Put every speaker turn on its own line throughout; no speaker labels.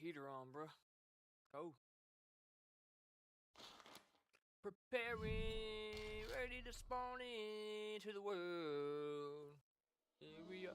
heater on, bro. Oh. Preparing, ready to spawn into the world. Here we are.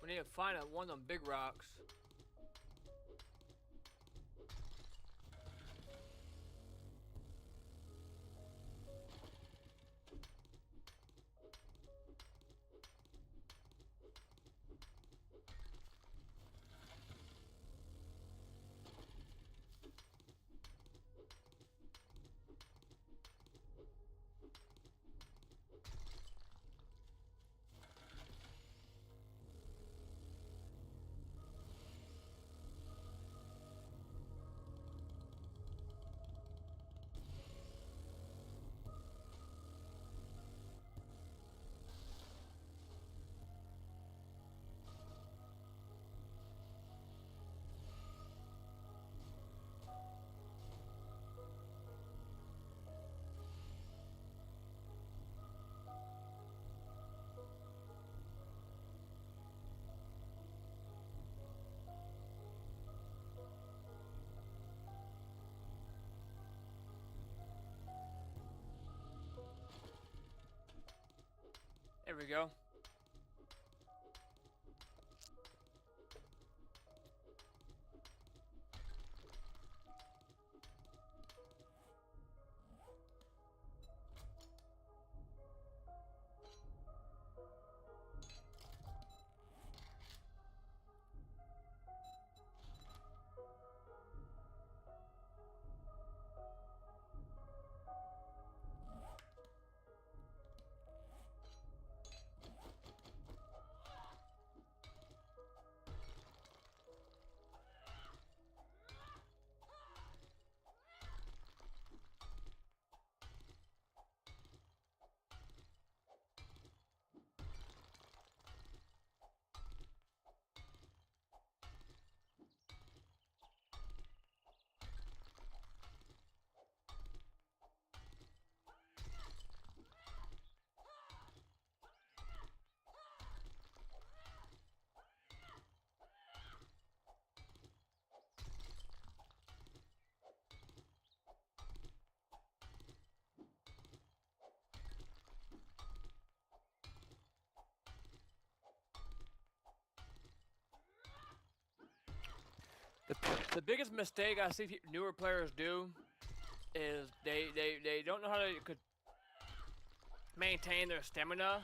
We need to find one of them big rocks. There we go. The biggest mistake I see newer players do is they don't know how to maintain their stamina.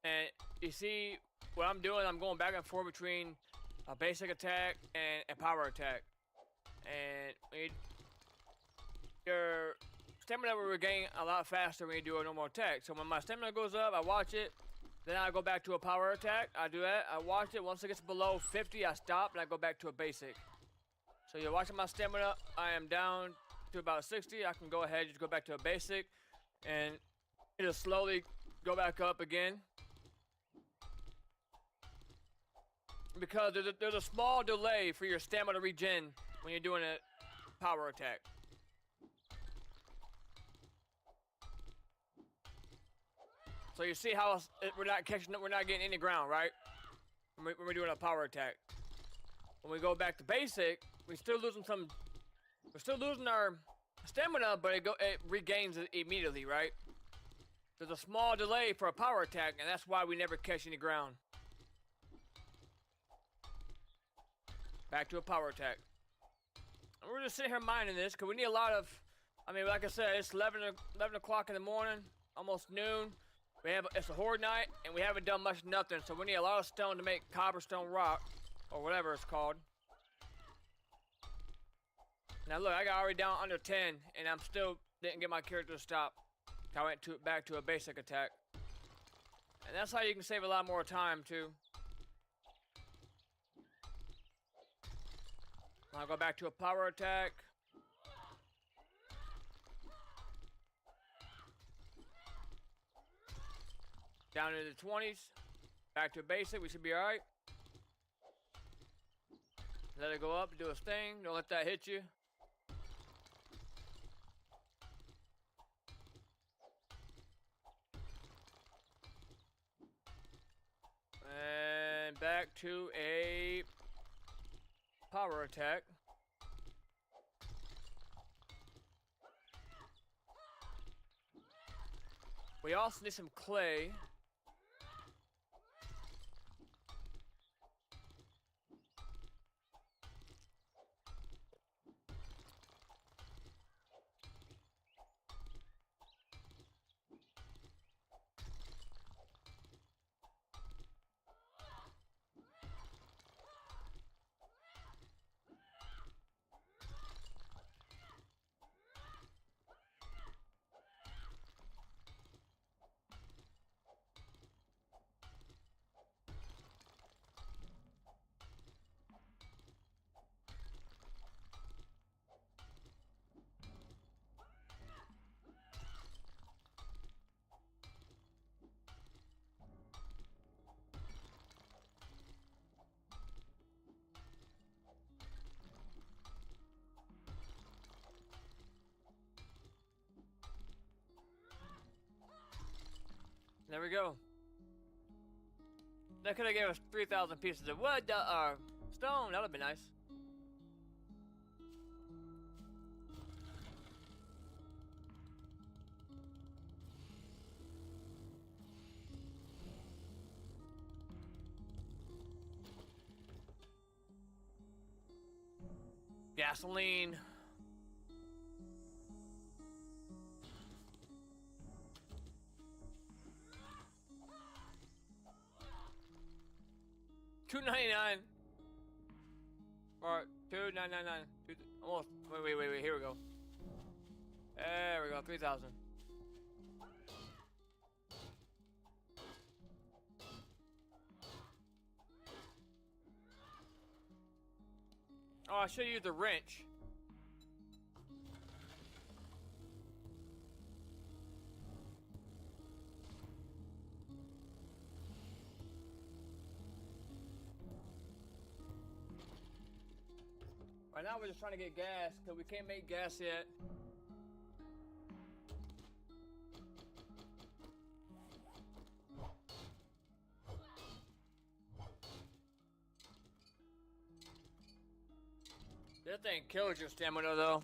And you see what I'm doing, I'm going back and forth between a basic attack and a power attack. and your stamina will regain a lot faster when you do a normal attack. So when my stamina goes up, I watch it. Then I go back to a power attack. I do that. I watch it. Once it gets below 50, I stop and I go back to a basic. So you're watching my stamina. I am down to about 60. I can go ahead and just go back to a basic, and it'll slowly go back up again. Because there's a small delay for your stamina regen when you're doing a power attack. So you see how we're not catching up, we're not getting any ground, right? When we're doing a power attack. When we go back to basic, we're still losing our stamina, but it regains it immediately, right? There's a small delay for a power attack, and that's why we never catch any ground. Back to a power attack. And we're just sitting here mining this, because we need a lot of, I mean, like I said, it's 11 o'clock in the morning, almost noon. It's a horde night, and we haven't done much nothing, so we need a lot of stone to make cobblestone rock, or whatever it's called. Now look, I got already down under 10, and I'm still didn't get my character to stop. I went back to a basic attack. And that's how you can save a lot more time, too. I'll go back to a power attack. Down into the 20s. Back to a basic, we should be alright. Let it go up, do its thing. Don't let that hit you. And back to a power attack. We also need some clay. There we go. That could have gave us 3,000 pieces of wood, stone. That would be nice. Gasoline. $2.99 or $2.999. Almost. Wait. Here we go. There we go. 3,000. Oh, I should use the wrench. Right now we're just trying to get gas because we can't make gas yet. That thing kills your stamina though.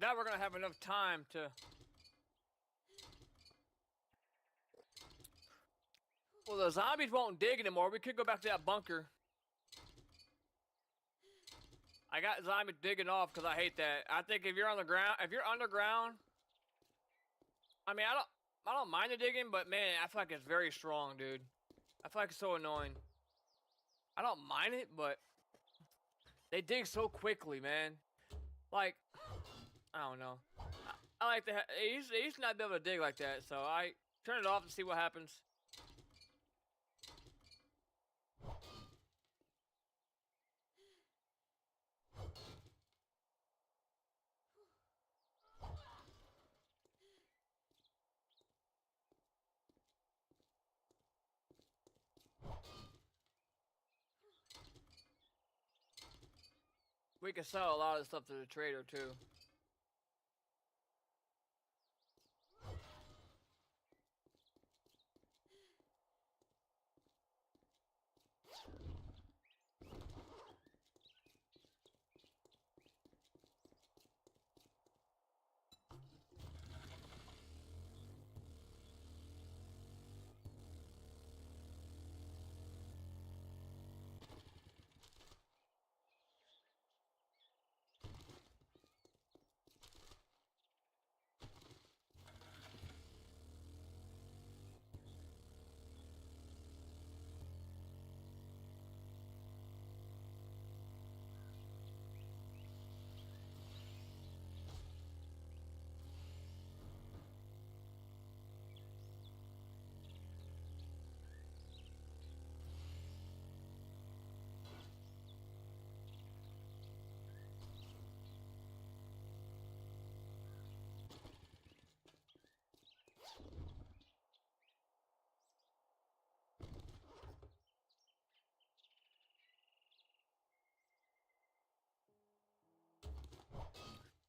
doubt we're gonna have enough time to. Well, the zombies won't dig anymore. We could go back to that bunker. I got zombies digging off because I hate that. I think if you're on the ground, if you're underground, I mean, I don't mind the digging, but man, I feel like it's very strong, dude. I feel like it's so annoying. I don't mind it, but they dig so quickly, man. Like, I don't know. I like to. They used to not be able to dig like that, so I turn it off to see what happens. We can sell a lot of stuff to the trader too.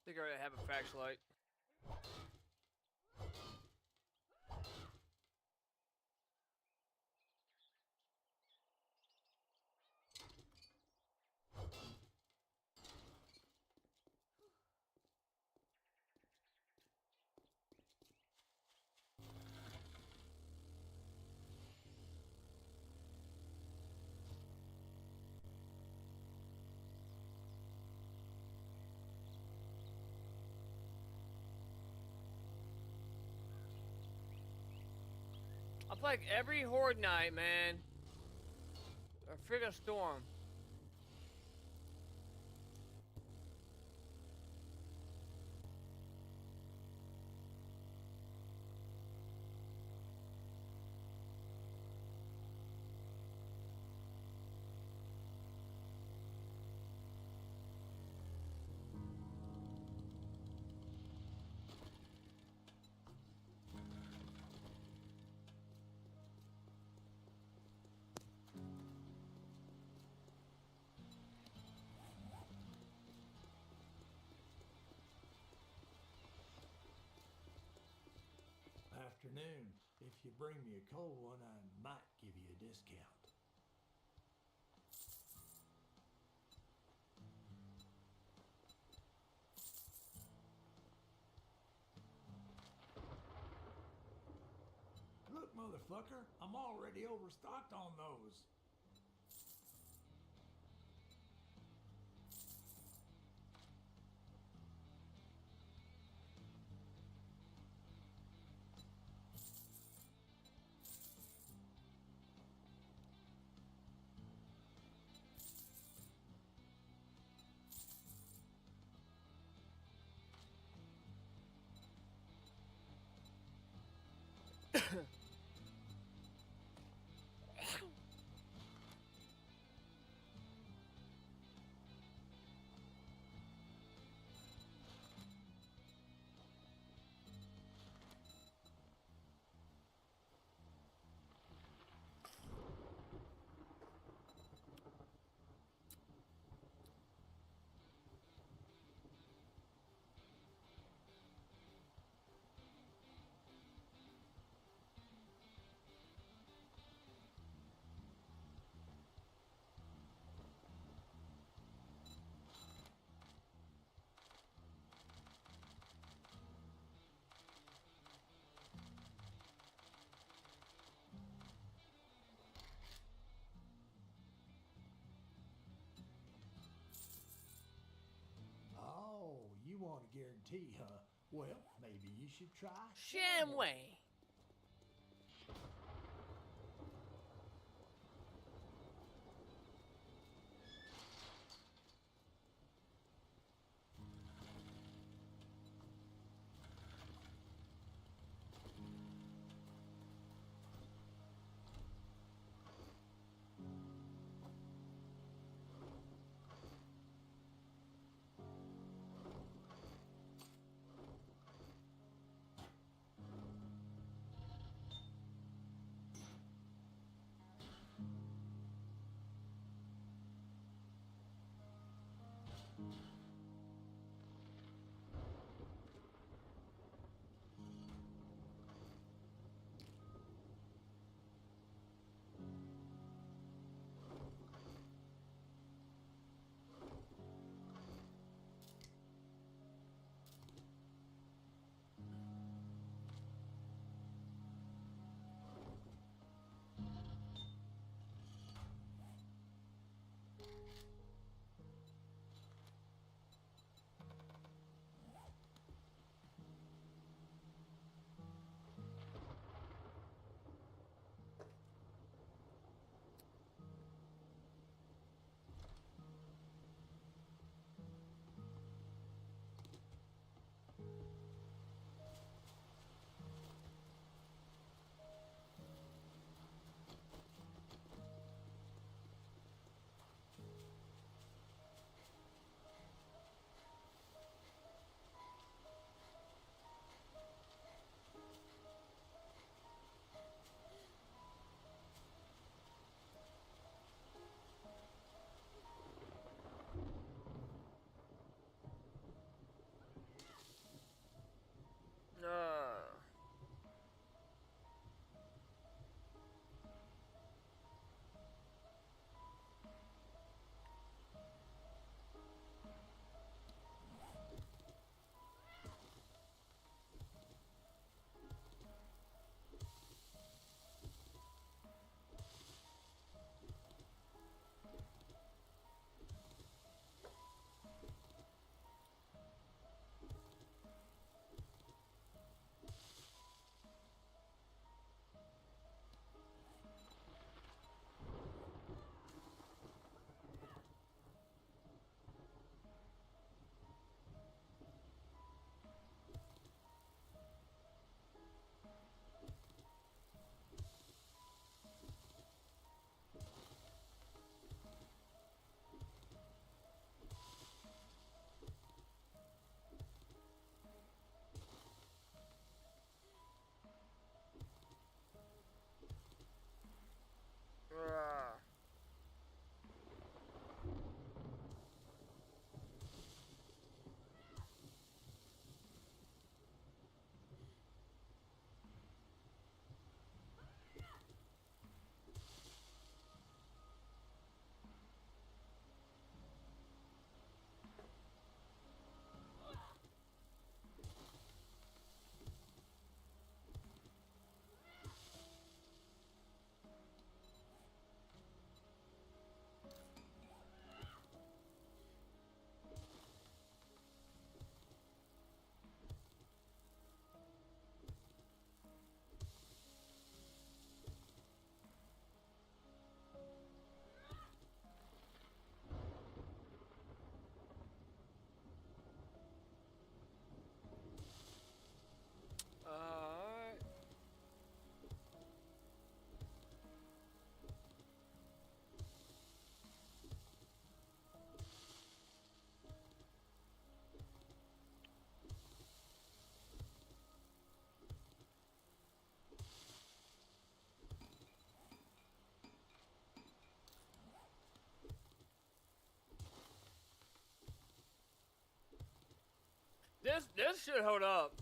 I think I already have a flashlight. I feel like every horde night, man, a friggin' storm.
Afternoon. If you bring me a cold one, I might give you a discount. Look, motherfucker, I'm already overstocked on those. tea, huh? Well, maybe you should try
Shamway. This should hold up.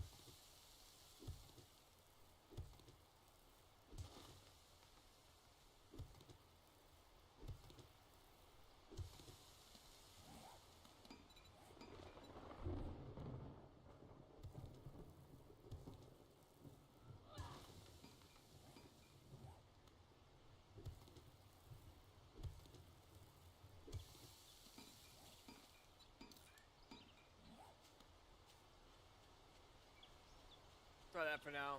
try that for now.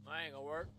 That ain't gonna work.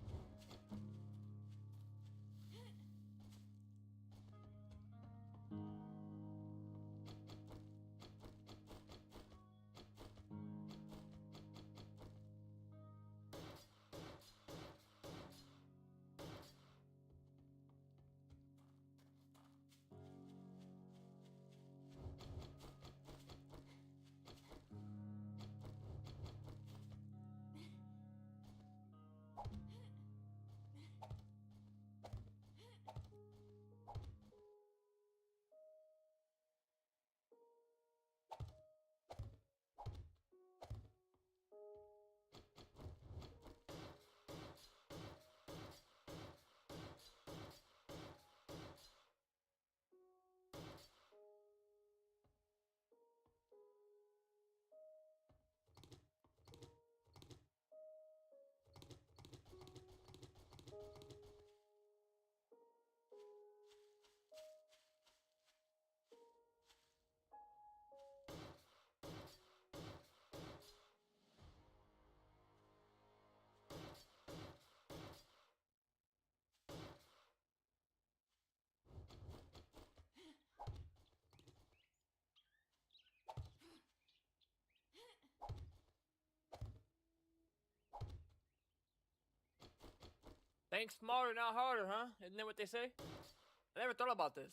Think smarter, not harder, huh? Isn't that what they say? I never thought about this.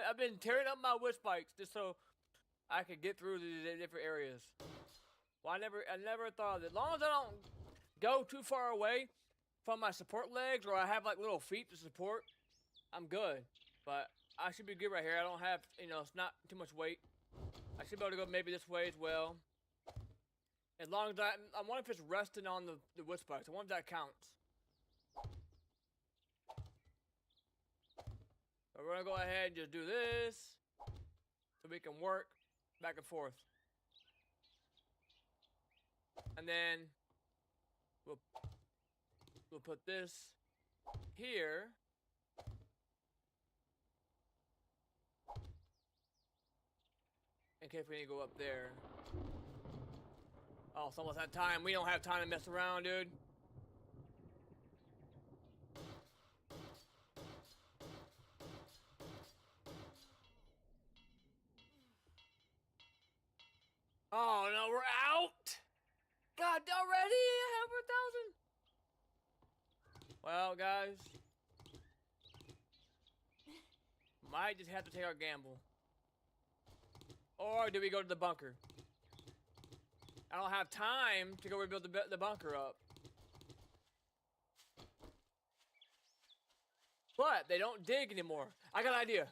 I've been tearing up my wish spikes just so I could get through the different areas. Well, I never thought of it. As long as I don't go too far away from my support legs, or I have like little feet to support I'm good, but I should be good right here. I don't have, you know, it's not too much weight. I should be able to go maybe this way as well. As long as I wonder if it's resting on the wood spikes. I wonder if that counts. So we're gonna go ahead and just do this so we can work back and forth. And then we'll put this here. In case we need to go up there. Oh, it's almost that time. We don't have time to mess around, dude. Oh no, we're out! God, already? Over 1,000? Well, guys. Might just have to take our gamble. Or do we go to the bunker? I don't have time to go rebuild the bunker up. But they don't dig anymore. I got an idea.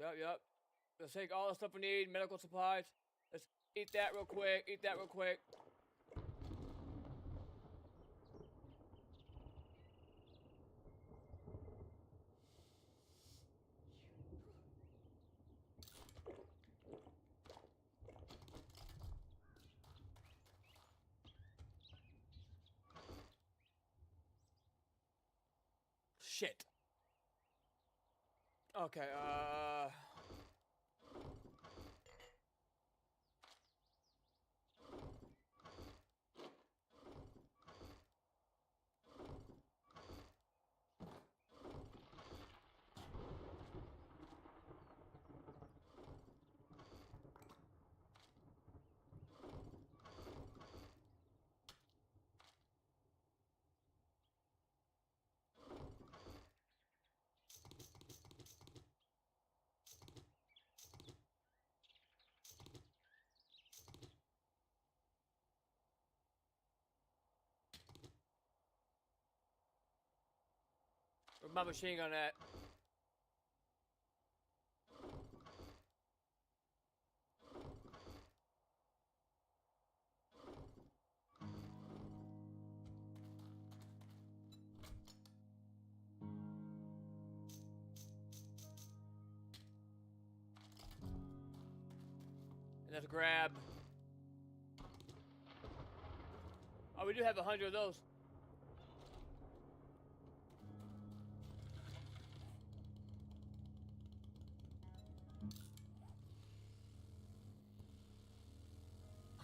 Yep. Let's take all the stuff we need, medical supplies. Let's eat that real quick, Shit. Okay, where's my machine gun at? And let's grab. Oh, we do have 100 of those.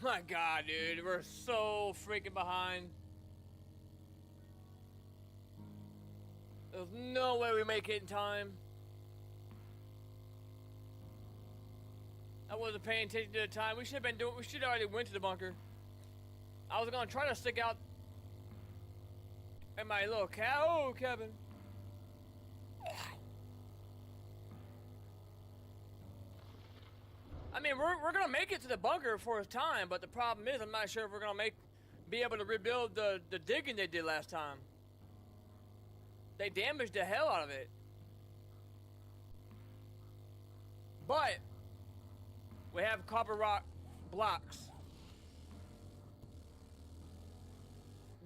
My God, dude, we're so freaking behind. There's no way we make it in time. I wasn't paying attention to the time. We should have already went to the bunker. I was gonna try to stick out in my little cabin. I mean, we're gonna make it to the bunker for a time, but the problem is I'm not sure if we're gonna be able to rebuild the digging they did last time. They damaged the hell out of it. But we have copper rock blocks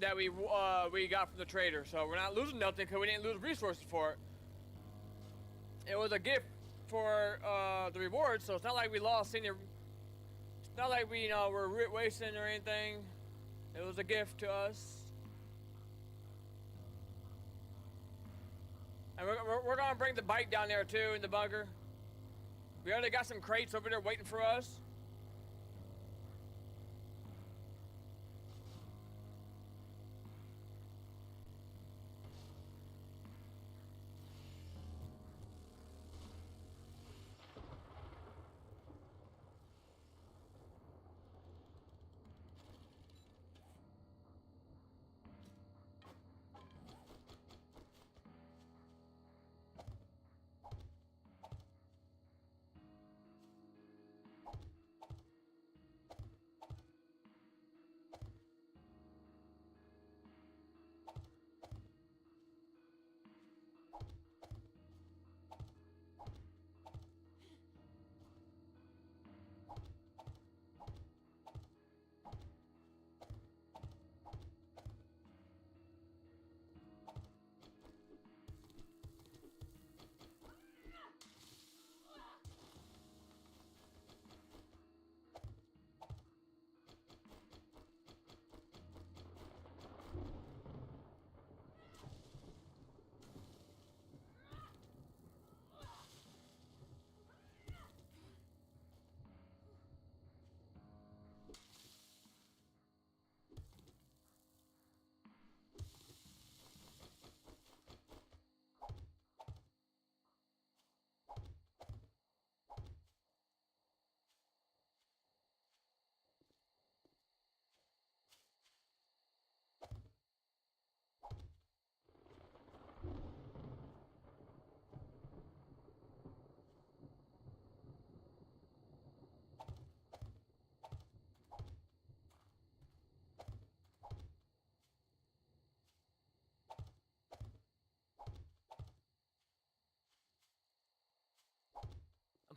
that we got from the trader, so we're not losing nothing because we didn't lose resources for it. It was a gift for the reward, so it's not like we lost any. It's not like we, we're wasting or anything. It was a gift to us. And we're gonna bring the bike down there too in the bunker. We already got some crates over there waiting for us.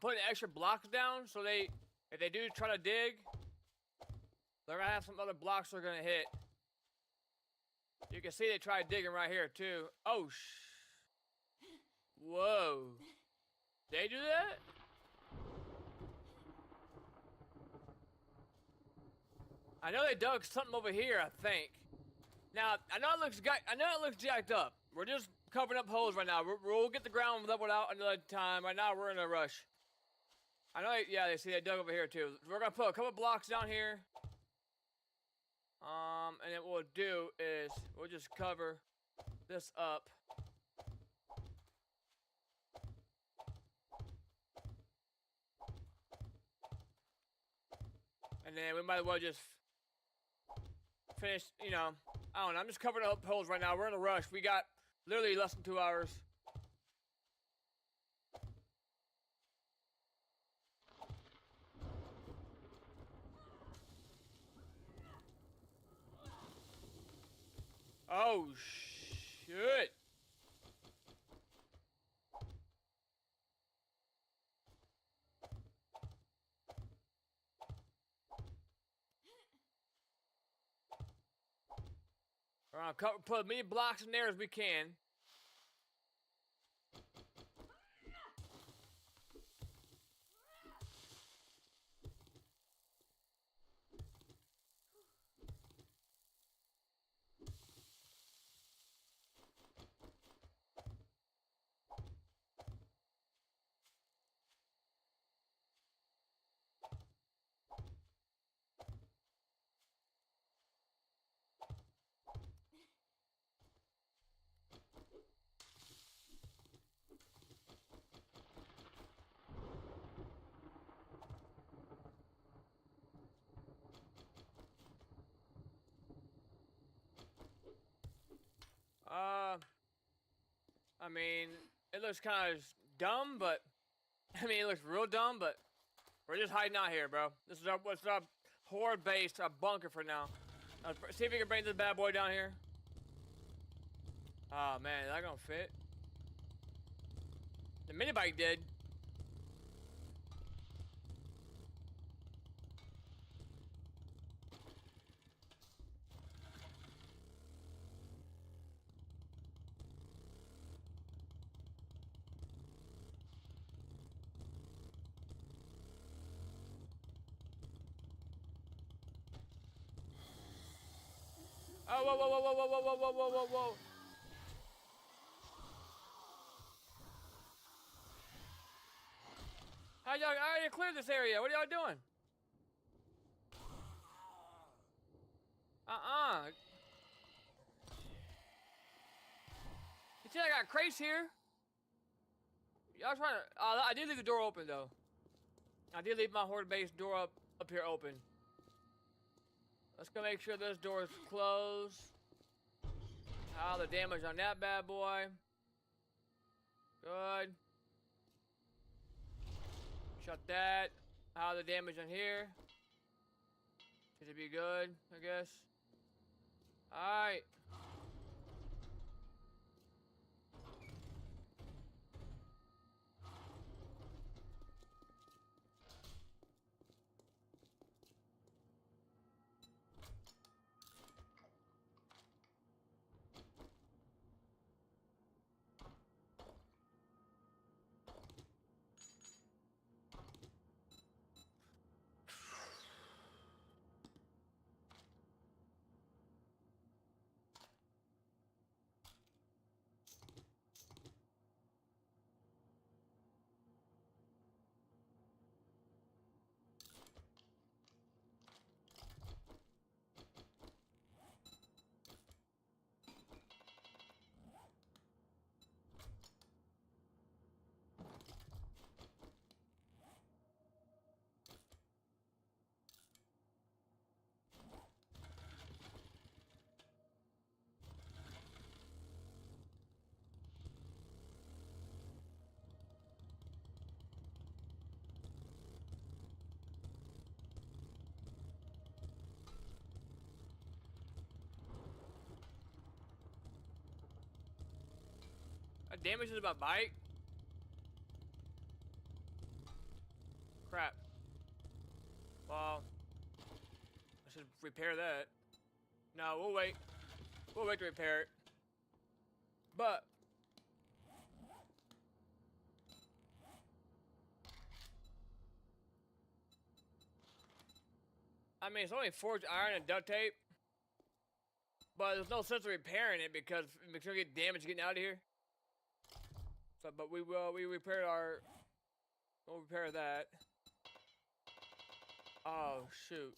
putting extra blocks down, so if they do try to dig, they're gonna have some other blocks they're gonna hit. You can see they tried digging right here too. Oh whoa. They do that? I know they dug something over here, I think. Now, I know it looks jacked up. We're just covering up holes right now. We'll get the ground leveled out another time. Right now, we're in a rush. I know, yeah, they dug over here too. We're gonna put a couple blocks down here. And then what we'll do is we'll just cover this up. And then we might as well just finish, you know, I don't know. I'm just covering up holes right now. We're in a rush. We got literally less than 2 hours. Oh, shit. We're gonna put as many blocks in there as we can. I mean, it looks kind of dumb, but I mean, it looks real dumb, but we're just hiding out here, bro. This is our horde base, our bunker for now. See if we can bring this bad boy down here. Oh man, is that gonna fit? The mini bike did. Oh, whoa, whoa, whoa, whoa, whoa, whoa, whoa, whoa, whoa, whoa. How y'all, I already cleared this area. What are y'all doing? You see I got crates here? Y'all trying to, I did leave the door open though. I did leave my horde base door up here open. Let's go make sure this door is closed. How the damage on that bad boy. Good. Shut that. How the damage on here. Should it be good, I guess. Alright. That damage is my bike. repair that. No, we'll wait. We'll wait to repair it. But I mean, it's only forged iron and duct tape. But there's no sense of repairing it because it's gonna get damaged getting out of here. So, but we repaired our. We'll repair that. Oh shoot.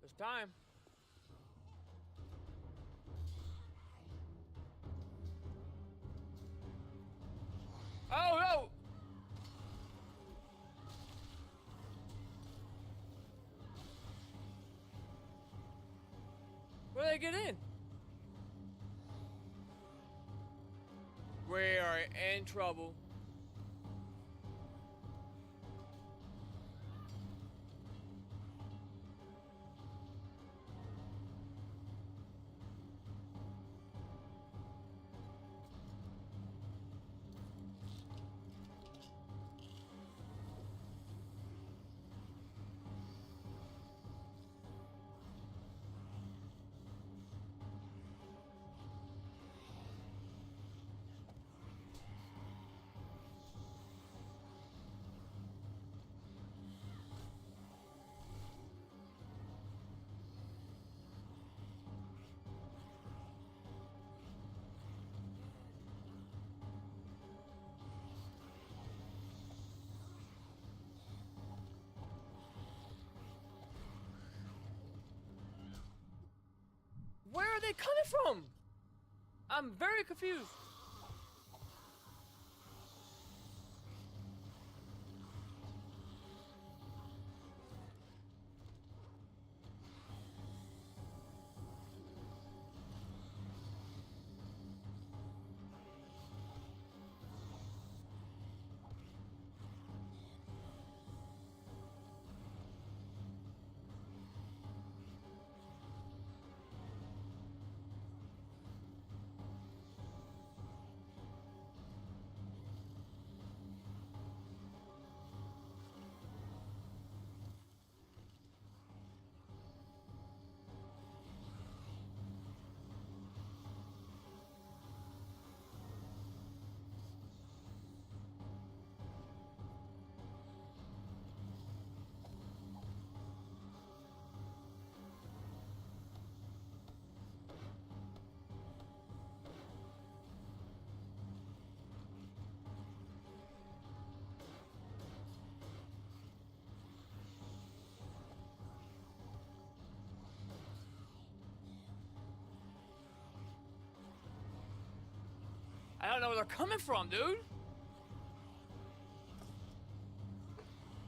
It's time. Oh no! Where did they get in? We are in trouble. Where are they coming from? I'm very confused. I don't know where they're coming from, dude.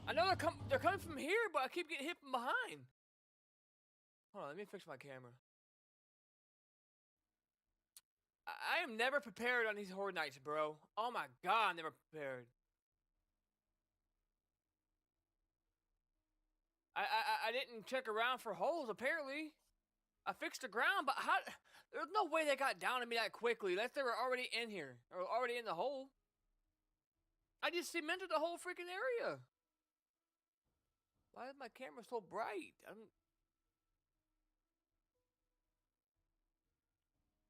I know they're coming from here, but I keep getting hit from behind. Hold on, let me fix my camera. I am never prepared on these Horde nights, bro. Oh my god, I'm never prepared. I didn't check around for holes, apparently. I fixed the ground, but how? There's no way they got down to me that quickly, unless they were already in here, or already in the hole. I just cemented the whole freaking area. Why is my camera so bright?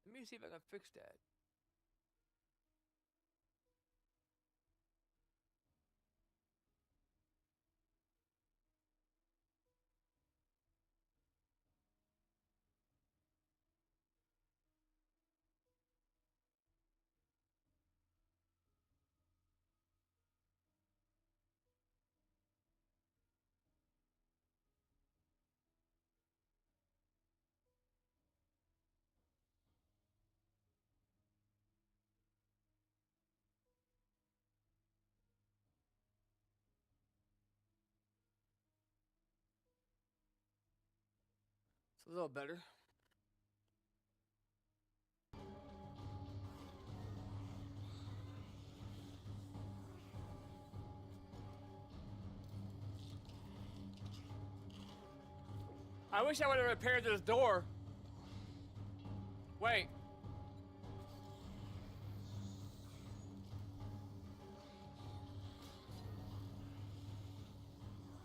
Let me see if I can fix that. It's a little better. I wish I would have repaired this door. Wait.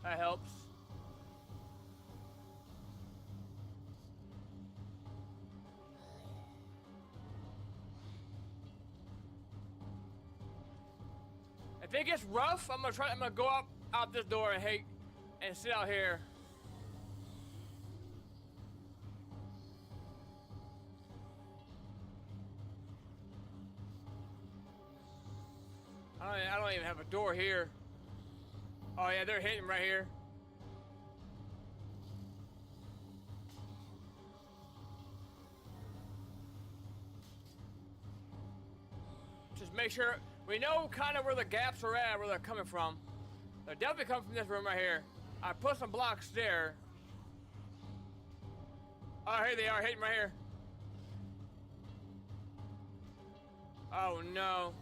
That helps. If it gets rough, I'm gonna go out this door and sit out here. I don't even have a door here. Oh yeah, they're hitting right here. Just make sure we know kind of where the gaps are at, where they're coming from. They're definitely coming from this room right here. I put some blocks there. Oh, here they are, hitting right here. Oh no.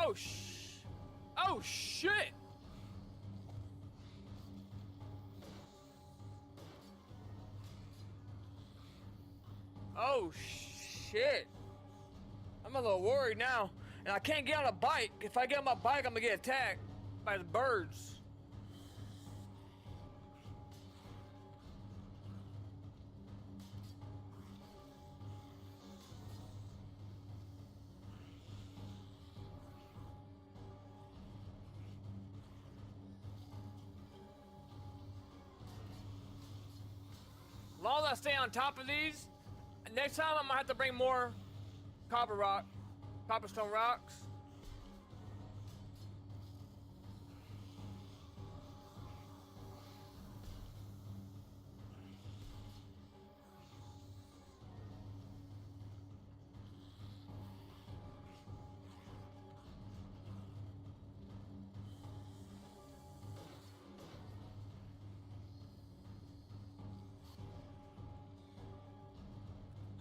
Oh shit! Oh shit! I'm a little worried now, and I can't get on a bike. If I get on my bike, I'm gonna get attacked by the birds. As long as I stay on top of these, next time I'm gonna have to bring more copperstone rocks.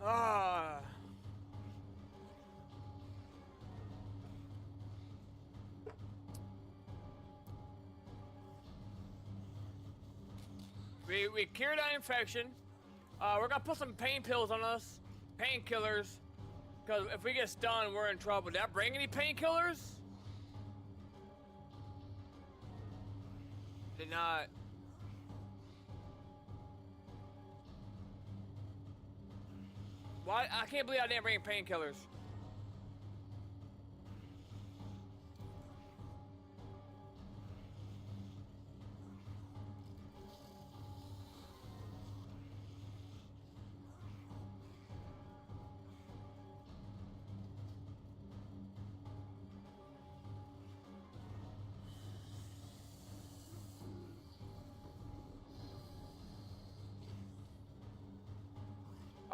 Ah. We cured that infection. We're gonna put some pain pills on us, painkillers, because if we get stunned, we're in trouble. Did I bring any painkillers? Did not. Why? I can't believe I didn't bring painkillers.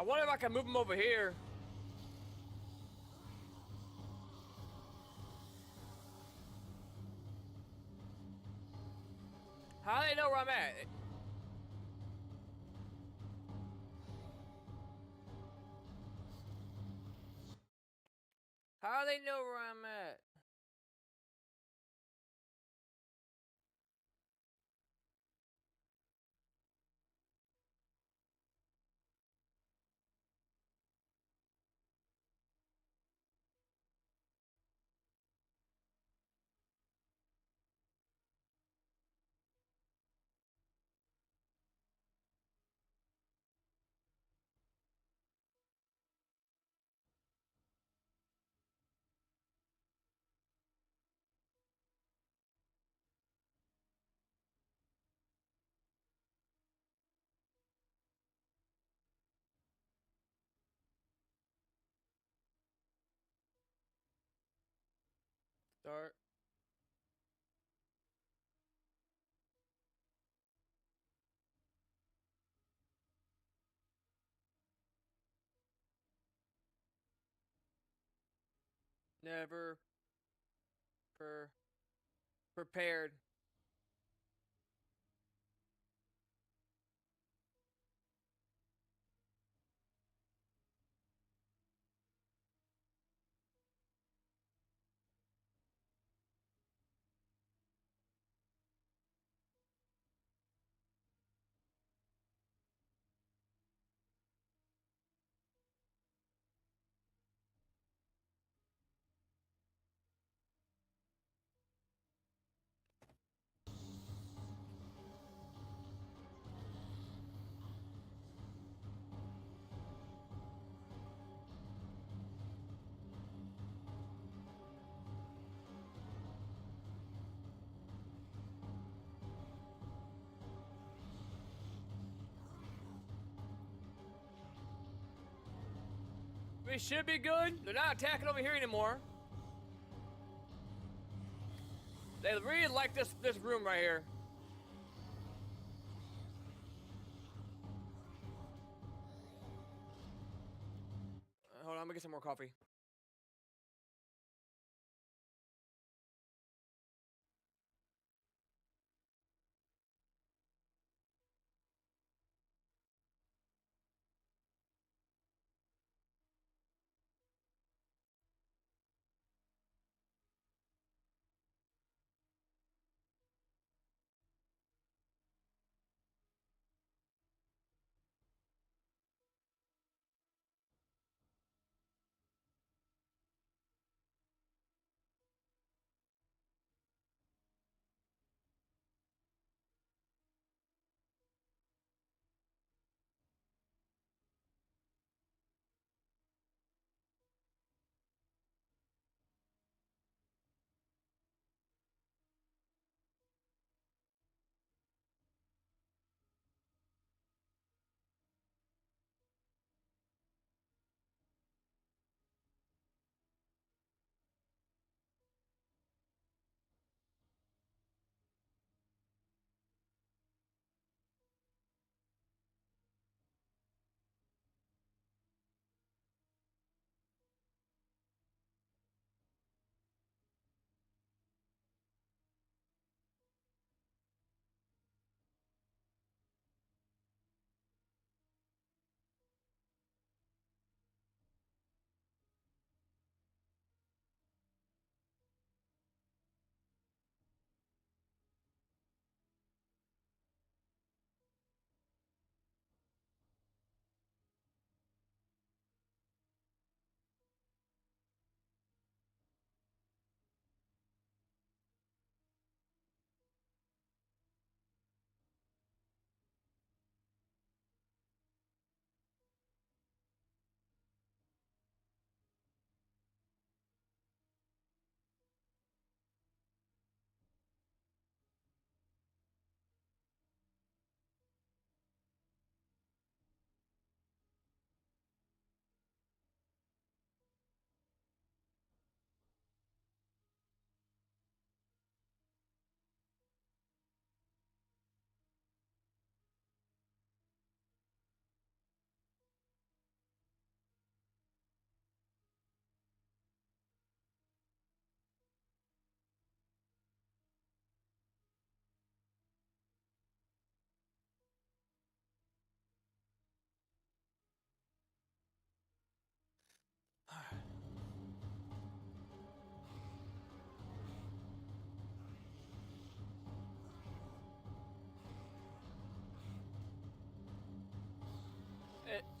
I wonder if I can move them over here. How do they know where I'm at? How do they know where I'm at? Start. Never prepared. We should be good. They're not attacking over here anymore. They really like this room right here. Hold on, I'm gonna get some more coffee.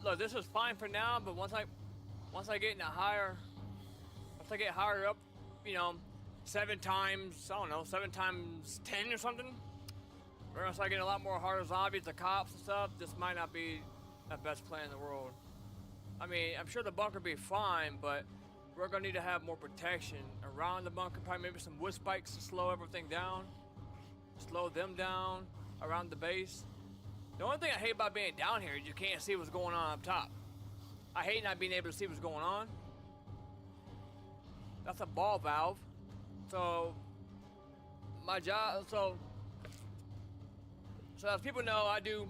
Look, this is fine for now, but once I get in a higher, once I get higher up, you know, 7 times, I don't know, 7 times 10 or something, or else I get a lot more harder zombies, the cops and stuff, this might not be the best plan in the world. I mean, I'm sure the bunker will be fine, but we're gonna need to have more protection around the bunker, probably maybe some wood spikes to slow everything down, slow them down around the base. The only thing I hate about being down here is you can't see what's going on up top. I hate not being able to see what's going on. That's a ball valve. So my job, so as people know, I do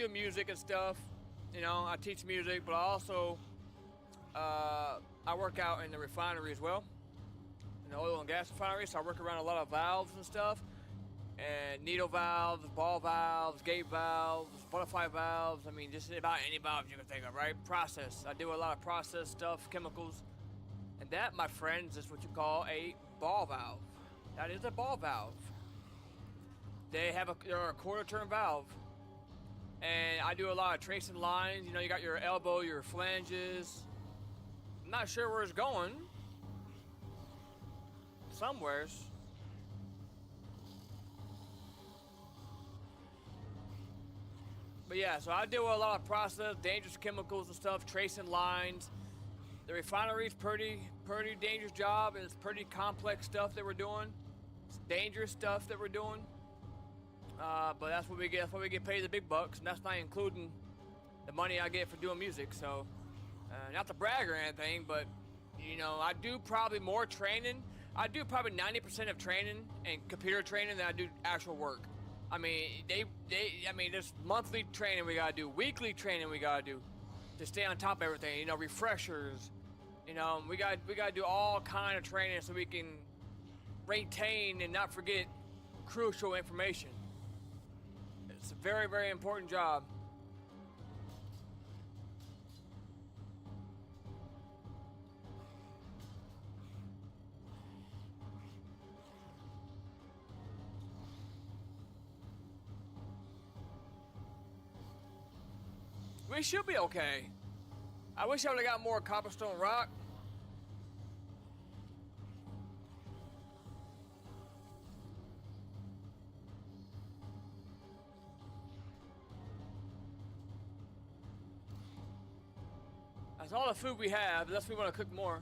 music and stuff. You know, I teach music, but I also I work out in the refinery as well, in the oil and gas refinery. So I work around a lot of valves and stuff, and needle valves, ball valves, gate valves, butterfly valves. I mean, just about any valve you can think of, right? Process. I do a lot of process stuff, chemicals, and that, my friends, is what you call a ball valve. That is a ball valve. They're a quarter turn valve. And I do a lot of tracing lines. You know, you got your elbow, your flanges. I'm not sure where it's going. Somewheres. But yeah, so I do a lot of process, dangerous chemicals and stuff, tracing lines. The refinery's pretty dangerous job, and it's pretty complex stuff that we're doing. It's dangerous stuff that we're doing. But that's what we get. That's what we get paid the big bucks, and that's not including the money I get for doing music. So, not to brag or anything, but you know, I do probably more training. I do probably 90% of training and computer training than I do actual work. I mean, there's monthly training we gotta do, weekly training we gotta do to stay on top of everything. You know, refreshers. You know, we gotta do all kind of training so we can retain and not forget crucial information. It's a very, very important job. We should be okay. I wish I would've got more cobblestone rock. That's all the food we have, unless we want to cook more.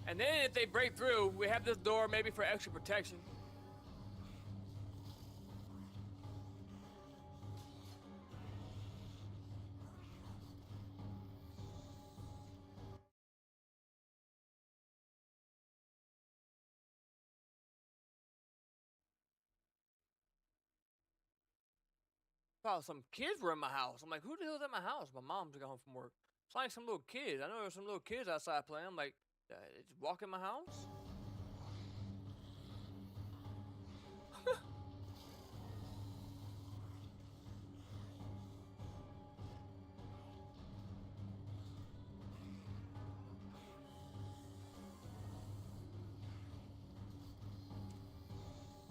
And then if they break through, we have this door maybe for extra protection. Thought some kids were in my house. I'm like, who the hell's at my house? My mom's got home from work. It's like some little kids. I know there's some little kids outside playing. I'm like, they just walk in my house?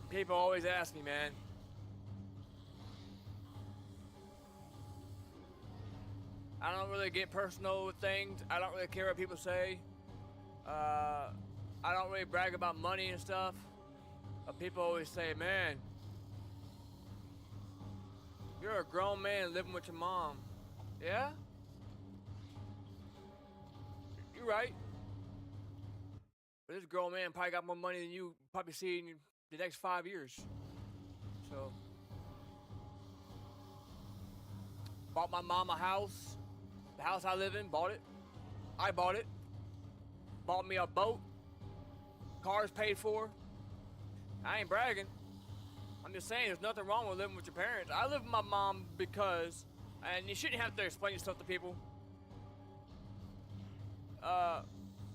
People always ask me, man. I don't really get personal with things. I don't really care what people say. I don't really brag about money and stuff. But people always say, man, you're a grown man living with your mom. Yeah? You're right. But this grown man probably got more money than you probably see in the next 5 years. So, bought my mom a house. The house I live in, bought it. I bought it. Bought me a boat. Cars paid for. I ain't bragging. I'm just saying there's nothing wrong with living with your parents. I live with my mom because, and you shouldn't have to explain yourself to people. I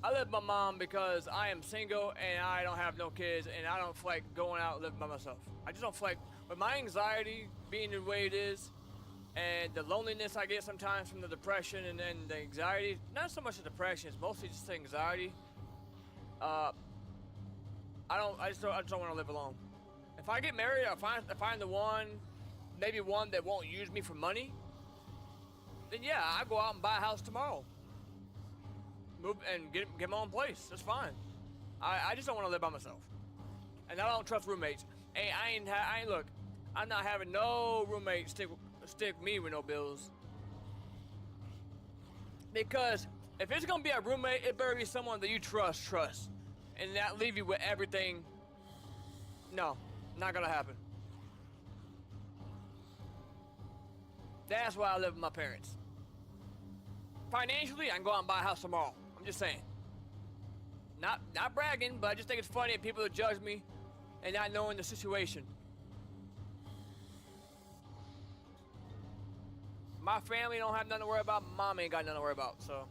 live with my mom because I am single and I don't have no kids and I don't feel like going out and living by myself. I just don't feel like, with my anxiety being the way it is, and the loneliness I get sometimes from the depression and then the anxiety, not so much the depression, it's mostly just the anxiety. I just don't want to live alone. If I get married, I find the one, maybe one that won't use me for money, then yeah, I go out and buy a house tomorrow. Move and get my own place. That's fine. I just don't want to live by myself, and I don't trust roommates. Look, I'm not having no roommate stick me with no bills. Because if it's gonna be a roommate, it better be someone that you trust, and not leave you with everything No, not gonna happen. That's why I live with my parents. Financially, I can go out and buy a house tomorrow. I'm just saying. Not bragging, but I just think it's funny if people that judge me and not knowing the situation. My family don't have nothing to worry about. Mom ain't got nothing to worry about, so.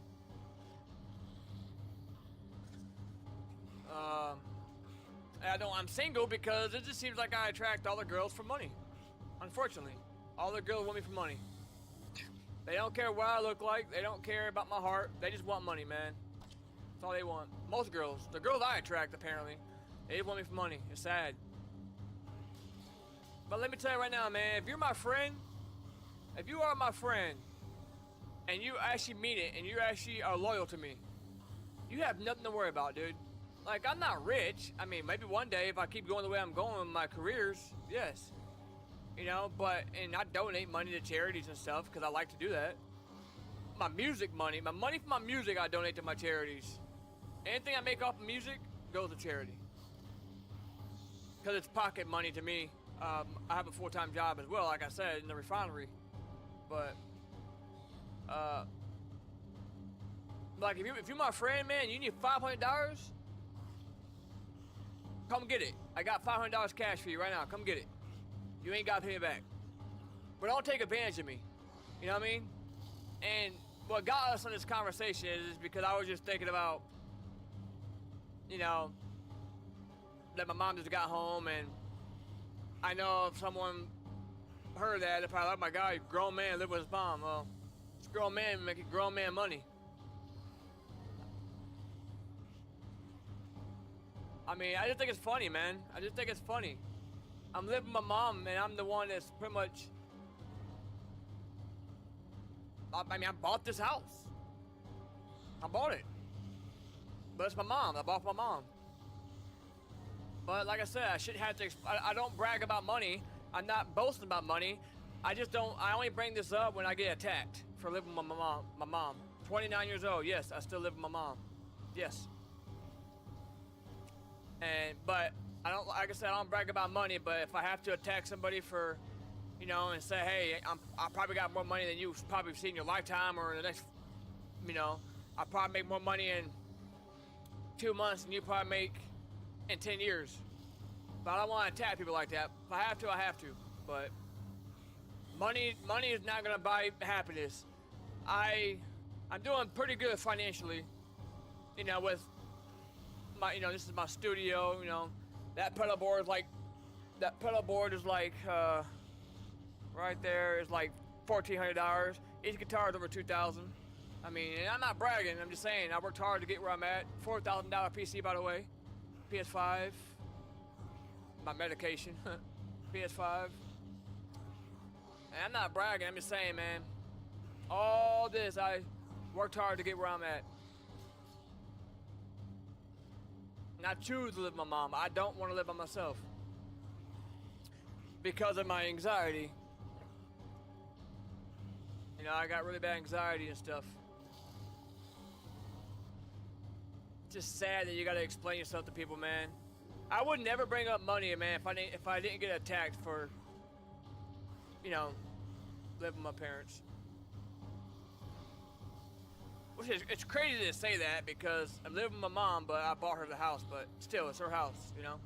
I'm single because it just seems like I attract all the girls for money. Unfortunately, all the girls want me for money. They don't care what I look like. They don't care about my heart. They just want money, man. That's all they want. Most girls, the girls I attract, apparently, they just want me for money. It's sad. But let me tell you right now, man, if you're my friend, if you are my friend, and you actually mean it, and you actually are loyal to me, you have nothing to worry about, dude. Like, I'm not rich. I mean, maybe one day if I keep going the way I'm going with my careers, yes. You know, and I donate money to charities and stuff because I like to do that. My music money, my money for my music, I donate to my charities. Anything I make off of music goes to charity. Because it's pocket money to me. I have a full-time job as well, like I said, in the refinery. But, like, if you're my friend, man, you need $500, come get it. I got $500 cash for you right now. Come get it. You ain't got to pay me back. But don't take advantage of me. You know what I mean? And what got us on this conversation is because I was just thinking about, you know, that my mom just got home, and I know if someone heard that, they're probably like, oh my God, grown man live with his mom. Well, it's grown man making grown man money. I mean, I just think it's funny, man. I just think it's funny. I'm living with my mom, and I'm the one that's pretty much... I mean, I bought this house. I bought it. But it's my mom. I bought for my mom. But like I said, I shouldn't have to... I don't brag about money. I'm not boasting about money. I just don't... I only bring this up when I get attacked for living with my mom. 29 years old. Yes, I still live with my mom. Yes. But... I don't, like I said, I don't brag about money, but if I have to attack somebody for, you know, and say, hey, I probably got more money than you've probably seen in your lifetime or in the next, you know, I probably make more money in 2 months than you probably make in 10 years. But I don't want to attack people like that. If I have to, I have to. But money is not going to buy happiness. I'm doing pretty good financially, you know, with my, you know, this is my studio, you know. That pedal board is like, right there is like $1,400. Each guitar is over $2,000. I mean, and I'm not bragging. I'm just saying I worked hard to get where I'm at. $4,000 PC, by the way. PS5. My medication. PS5. And I'm not bragging. I'm just saying, man. All this, I worked hard to get where I'm at. And I choose to live with my mom. I don't want to live by myself. Because of my anxiety. You know, I got really bad anxiety and stuff. It's just sad that you gotta explain yourself to people, man. I would never bring up money, man, if I didn't get attacked for, you know, living with my parents. Which is, it's crazy to say that because I'm living with my mom, but I bought her the house, but still, it's her house, you know?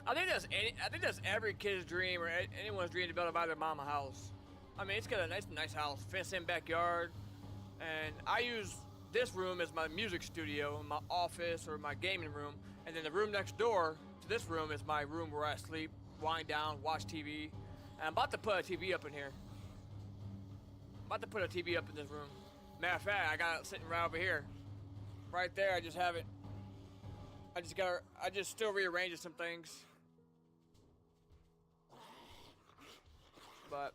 I think that's every kid's dream or anyone's dream to build buy their mom a house. I mean, it's got a nice house, fenced-in backyard, and I use this room as my music studio, my office, or my gaming room, and then the room next door to this room is my room where I sleep, wind down, watch TV, and I'm about to put a TV up in here. I'm about to put a TV up in this room. Matter of fact, I got it sitting right over here. Right there, I just have it. I just still rearranging some things. But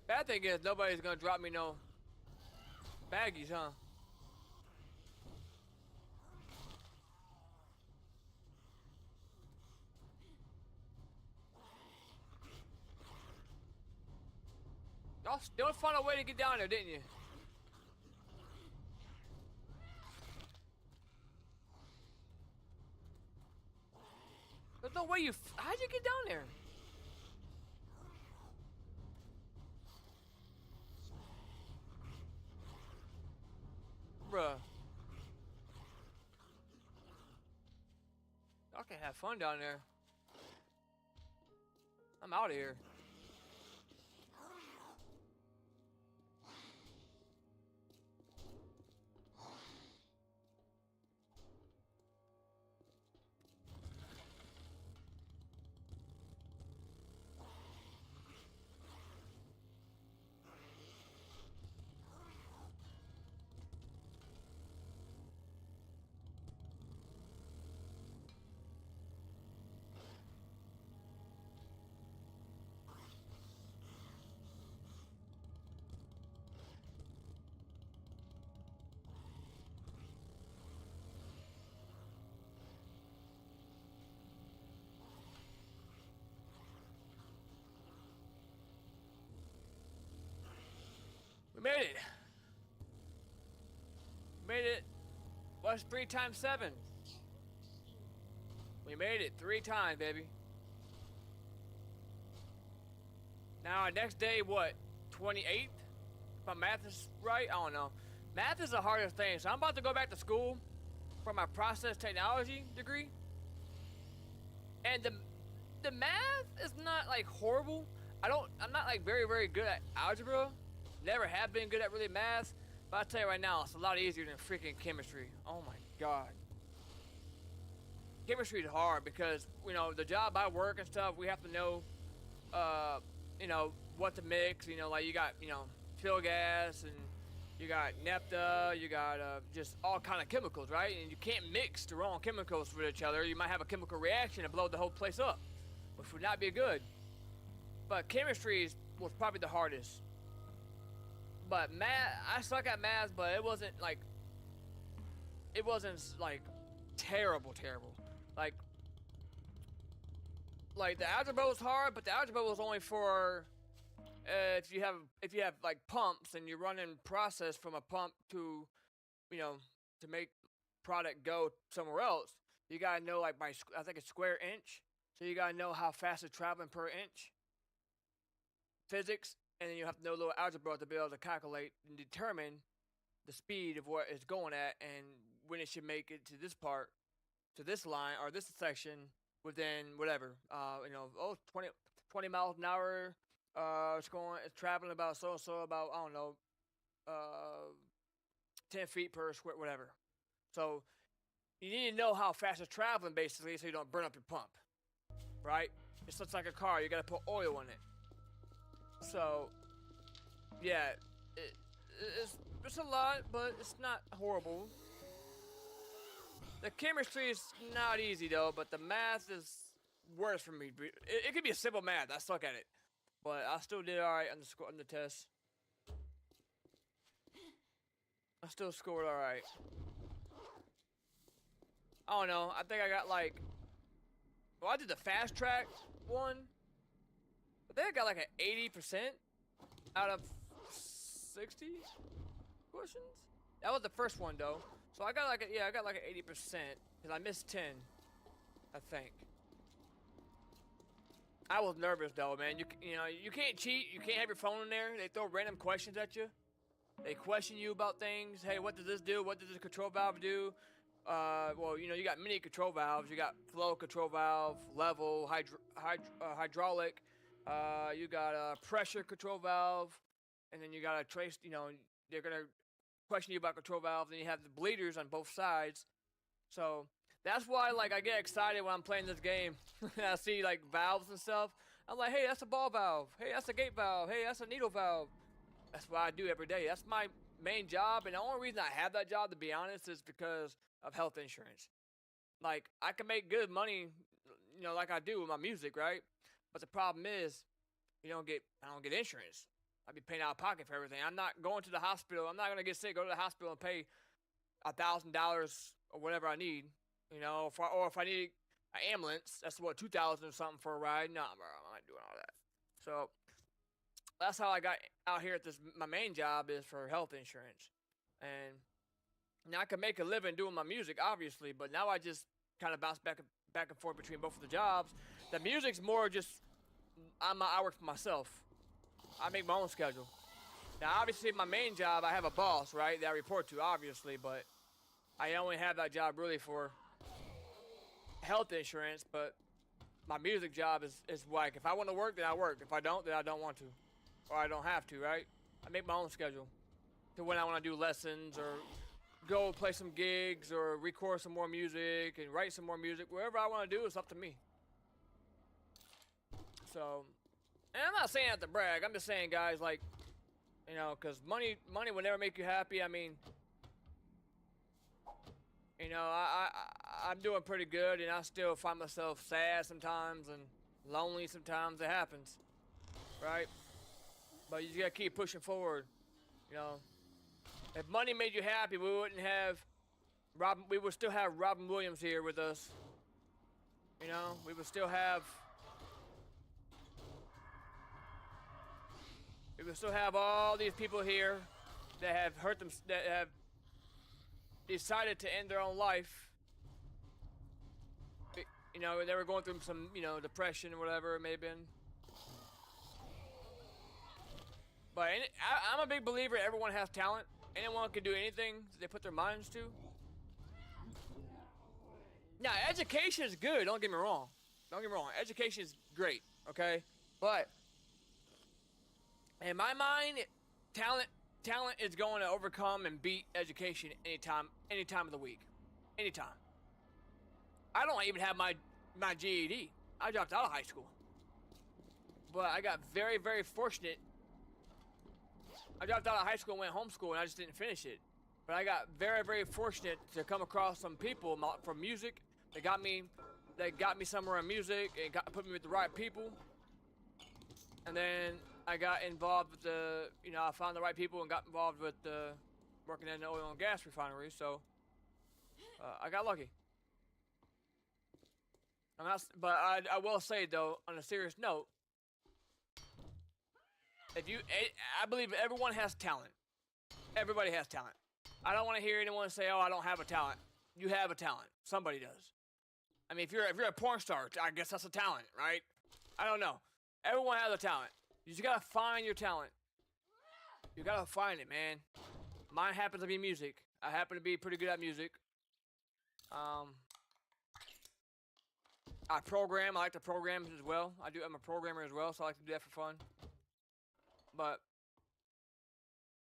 bad thing is nobody's gonna drop me no Baggies, huh? Y'all still found a way to get down there, didn't you? There's no way you. How'd you get down there? Bruh. Y'all can have fun down there. I'm out of here. We made it. Made it. What's 3 times 7? We made it 3 times, baby. Now, next day, what? 28th? If my math is right? I don't know. Math is the hardest thing. So I'm about to go back to school for my process technology degree. And the math is not like horrible. I'm not like very good at algebra. Never have been good at really math. But I'll tell you right now, it's a lot easier than freaking chemistry. Oh my god. Chemistry is hard because, you know, the job I work and stuff, we have to know, you know, what to mix. You know, like you got, you know, fuel gas and you got naphtha, you got just all kind of chemicals, right? And you can't mix the wrong chemicals with each other. You might have a chemical reaction and blow the whole place up, which would not be good. But chemistry was probably the hardest. But math, I suck at math, but it wasn't like terrible. Like the algebra was hard, but the algebra was only for if you have like pumps and you're running process from a pump to, you know, to make product go somewhere else. You gotta know like I think it's square inch, so you gotta know how fast it's traveling per inch. Physics. And then you have to know a little algebra to be able to calculate and determine the speed of what it's going at and when it should make it to this part, to this line, or this section within whatever. You know, 20 miles an hour. It's traveling about about, I don't know, 10 feet per square, whatever. So you need to know how fast it's traveling, basically, so you don't burn up your pump, right? It's just like a car. You got to put oil in it. So, yeah, it's a lot, but it's not horrible. The chemistry is not easy though, but the math is worse for me. It could be a simple math. I suck at it, but I still did all right on the test. I still scored all right. I don't know. I think I got like, well, I did the fast track one. I think I got like an 80% out of 60 questions. That was the first one though. So I got like I got like an 80% because I missed 10, I think. I was nervous though, man. You know you can't cheat. You can't have your phone in there. They throw random questions at you. They question you about things. Hey, what does this do? What does this control valve do? Well, you know, you got many control valves. You got flow control valve, level, hydraulic. You got a pressure control valve, and then you got a trace. You know, they're gonna question you about control valve. Then you have the bleeders on both sides. So that's why, like, I get excited when I'm playing this game. And I see like valves and stuff. I'm like, hey, that's a ball valve. Hey, that's a gate valve. Hey, that's a needle valve. That's what I do every day. That's my main job, and the only reason I have that job, to be honest, is because of health insurance. Like, I can make good money, you know, like I do with my music, right? But the problem is, I don't get insurance. I'd be paying out of pocket for everything. I'm not going to the hospital. I'm not gonna get sick. Go to the hospital and pay $1,000 or whatever I need. You know, or if I need an ambulance, that's what, 2,000 or something for a ride. Nah, bro, I'm not doing all that. So that's how I got out here at this. My main job is for health insurance, and now I can make a living doing my music, obviously. But now I just kind of bounce back and forth between both of the jobs. The music's more just I work for myself. I make my own schedule. Now, obviously, my main job, I have a boss, right, that I report to, obviously, but I only have that job really for health insurance. But my music job is like, if I want to work, then I work. If I don't, then I don't want to, or I don't have to, right? I make my own schedule to when I want to do lessons or go play some gigs or record some more music and write some more music. Whatever I want to do, it's up to me. So, and I'm not saying that to brag. I'm just saying, guys, like, you know, because money will never make you happy. I mean, you know, I'm doing pretty good, and I still find myself sad sometimes and lonely sometimes. It happens, right? But you just gotta keep pushing forward, you know. If money made you happy, we wouldn't have we would still have Robin Williams here with us. You know, we would still have all these people here that have that have decided to end their own life. You know, they were going through some, you know, depression or whatever it may have been. But I'm a big believer everyone has talent. Anyone can do anything they put their minds to. Now, education is good. Don't get me wrong. Don't get me wrong. Education is great. Okay, but in my mind, talent is going to overcome and beat education any time of the week, anytime. I don't even have my GED. I dropped out of high school, but I got very, very fortunate. I dropped out of high school and went homeschool, and I just didn't finish it. But I got very, very fortunate to come across some people from music that got me somewhere in music and put me with the right people. And then I got involved with I found the right people and got involved with working in the oil and gas refinery. So I got lucky. But I will say, though, on a serious note, I believe everyone has talent. Everybody has talent. I don't want to hear anyone say, "Oh, I don't have a talent." You have a talent. Somebody does. I mean, if you're a porn star, I guess that's a talent, right? I don't know. Everyone has a talent. You just gotta find your talent. You gotta find it, man. Mine happens to be music. I happen to be pretty good at music. I program. I like to program as well. I'm a programmer as well, so I like to do that for fun. But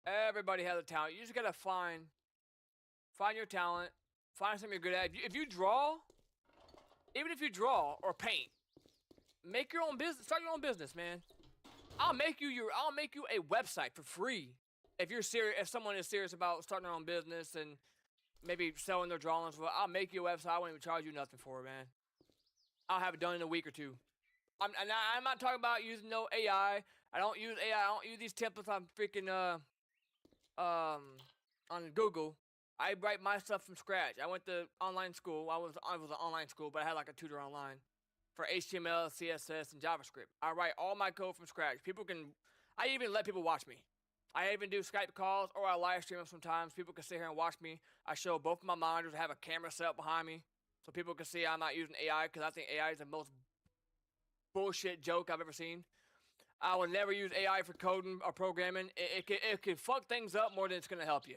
everybody has a talent. You just gotta find your talent. Find something you're good at. If you draw, even if you draw or paint, make your own business. Start your own business, man. I'll make you a website for free if you're serious. If someone is serious about starting their own business and maybe selling their drawings, well, I'll make you a website. I won't even charge you nothing for it, man. I'll have it done in a week or two. I'm not talking about using no AI. I don't use AI. I don't use these templates on freaking on Google. I write my stuff from scratch. I went to online school. I was an online school, but I had like a tutor online for HTML, CSS, and JavaScript. I write all my code from scratch. I even let people watch me. I even do Skype calls, or I live stream them sometimes. People can sit here and watch me. I show both of my monitors. I have a camera set up behind me, so people can see I'm not using AI, because I think AI is the most bullshit joke I've ever seen. I would never use AI for coding or programming. It can fuck things up more than it's going to help you.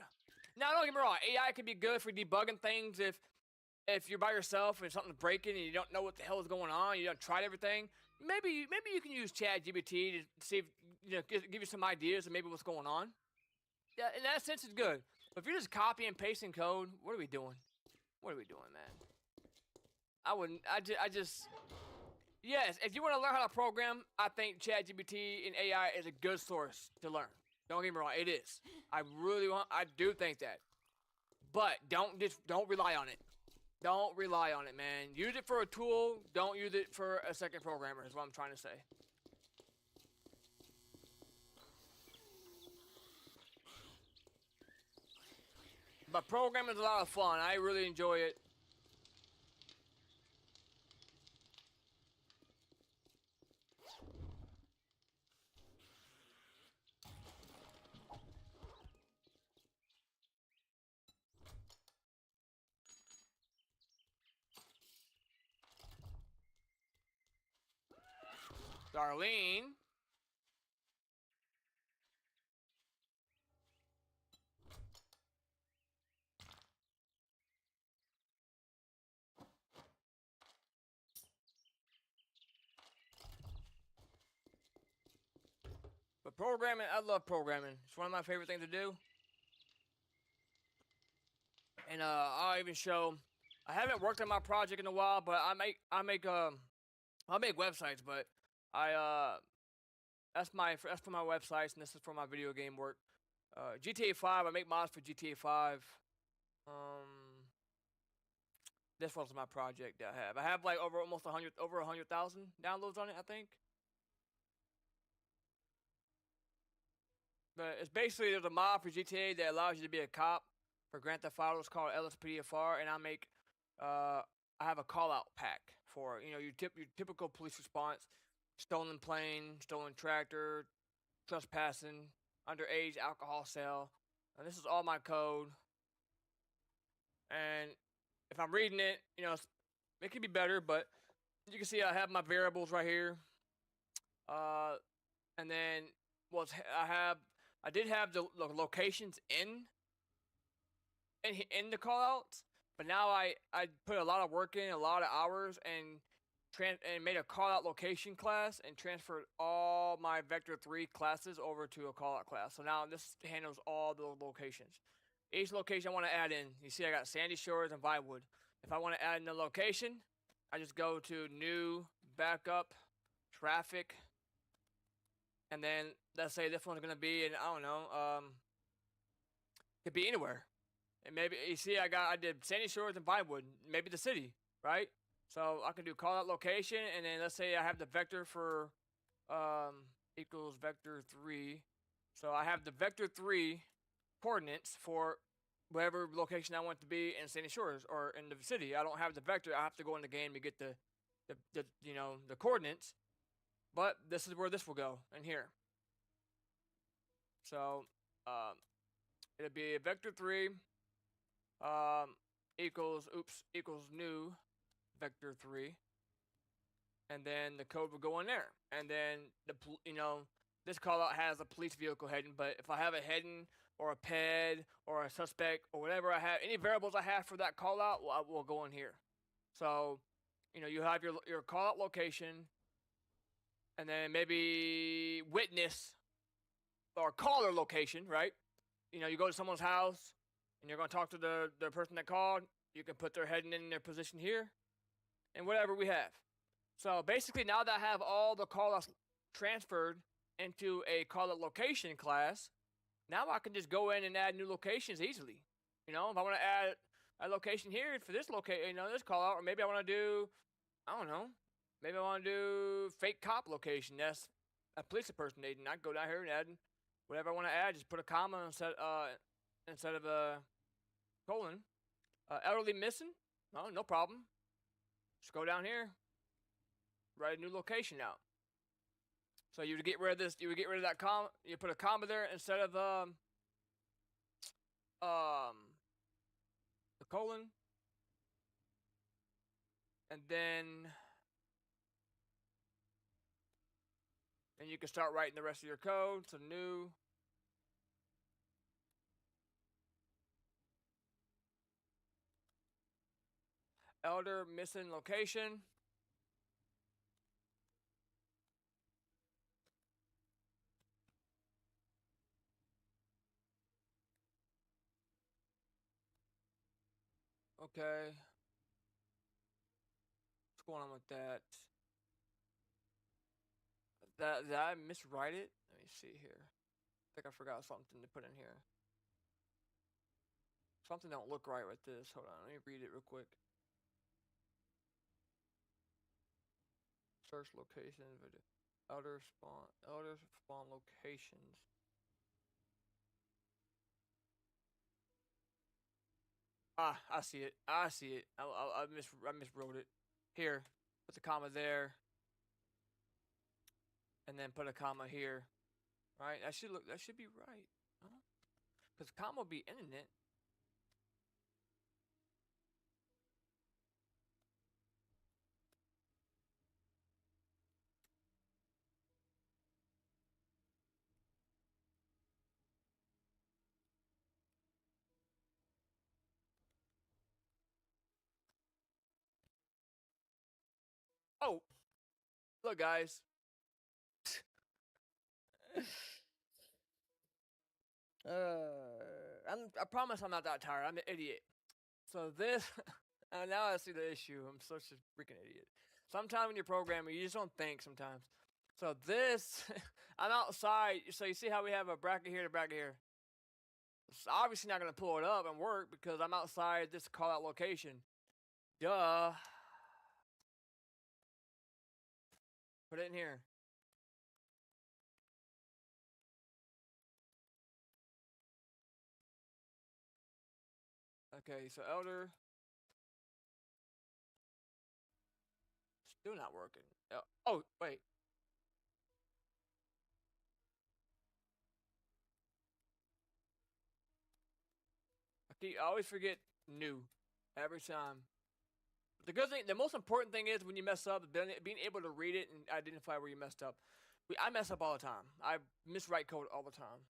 Now, don't get me wrong. AI can be good for debugging things if you're by yourself and something's breaking and you don't know what the hell is going on. You don't tried everything. Maybe you can use ChatGPT to see if, give you some ideas of maybe what's going on. Yeah, in that sense, it's good. But if you're just copy and pasting code, what are we doing? What are we doing, man? I wouldn't. I just. Yes, if you want to learn how to program, I think ChatGPT and AI is a good source to learn. Don't get me wrong, it is. I do think that. But don't rely on it. Don't rely on it, man. Use it for a tool. Don't use it for a second programmer, is what I'm trying to say. But programming is a lot of fun. I really enjoy it. Darlene. But programming, I love programming. It's one of my favorite things to do. And I'll even show. I haven't worked on my project in a while, but I make websites. But I that's for my websites, and this is for my video game work. GTA 5. I make mods for GTA 5. This was my project that I have. I have like over 100,000 downloads on it, I think. But it's basically there's a mod for GTA that allows you to be a cop for Grand Theft Auto. It's called LSPDFR, and I have a call out pack for your typical police response: stolen plane, stolen tractor, trespassing, underage alcohol sale. And this is all my code. And if I'm reading it, it could be better, but you can see I have my variables right here. And then I did have the locations in the callouts, but now I put a lot of work in, a lot of hours, and made a callout location class and transferred all my Vector 3 classes over to a callout class. So now this handles all the locations. Each location I want to add in, you see I got Sandy Shores and Vinewood. If I want to add in a location, I just go to New, Backup, Traffic, and then let's say this one's going to be in, I don't know, could be anywhere. And maybe, you see I did Sandy Shores and Vinewood, maybe the city, right? So I can do call out location, and then let's say I have the vector for equals vector 3. So I have the vector 3 coordinates for whatever location I want to be in Sandy Shores or in the city. I don't have the vector. I have to go in the game to get the coordinates. But this is where this will go, in here. So it'll be vector 3 equals new vector 3, and then the code will go in there. And then this callout has a police vehicle heading, but if I have a heading or a ped or a suspect or whatever I have, any variables I have for that callout will go in here. So you have your callout location, and then maybe witness or caller location, right? You go to someone's house and you're going to talk to the person that called. You can put their heading in their position here, and whatever we have. So basically, now that I have all the callouts transferred into a callout location class, now I can just go in and add new locations easily. If I want to add a location here for this location, this callout, or maybe I want to do, I don't know, maybe I want to do fake cop location. That's a police impersonating. I can go down here and add whatever I want to add. Just put a comma instead of a colon. Elderly missing? No problem. Just go down here, write a new location out. So you would get rid of this. You would get rid of that comma. You put a comma there instead of the colon, and then you can start writing the rest of your code. So new. Elder missing location. Okay. What's going on with that? Did I miswrite it? Let me see here. I think I forgot something to put in here. Something don't look right with this. Hold on, let me read it real quick. Search location, video. Elder spawn locations. Ah, I see it. I see it. I miswrote it. Here, put the comma there, and then put a comma here. Right? That should look. That should be right. Because comma will be ending it. Oh, look, guys. I promise I'm not that tired. I'm an idiot. So this, and now I see the issue. I'm such a freaking idiot. Sometimes when you're programming, you just don't think sometimes. So this, I'm outside. So you see how we have a bracket here and a bracket here. It's obviously not going to pull it up and work because I'm outside this call out location. Duh. Put it in here. Okay, so Elder. Still not working. Oh, wait. I always forget new every time. But the good thing, the most important thing is when you mess up, being able to read it and identify where you messed up. I mess up all the time. I miswrite code all the time.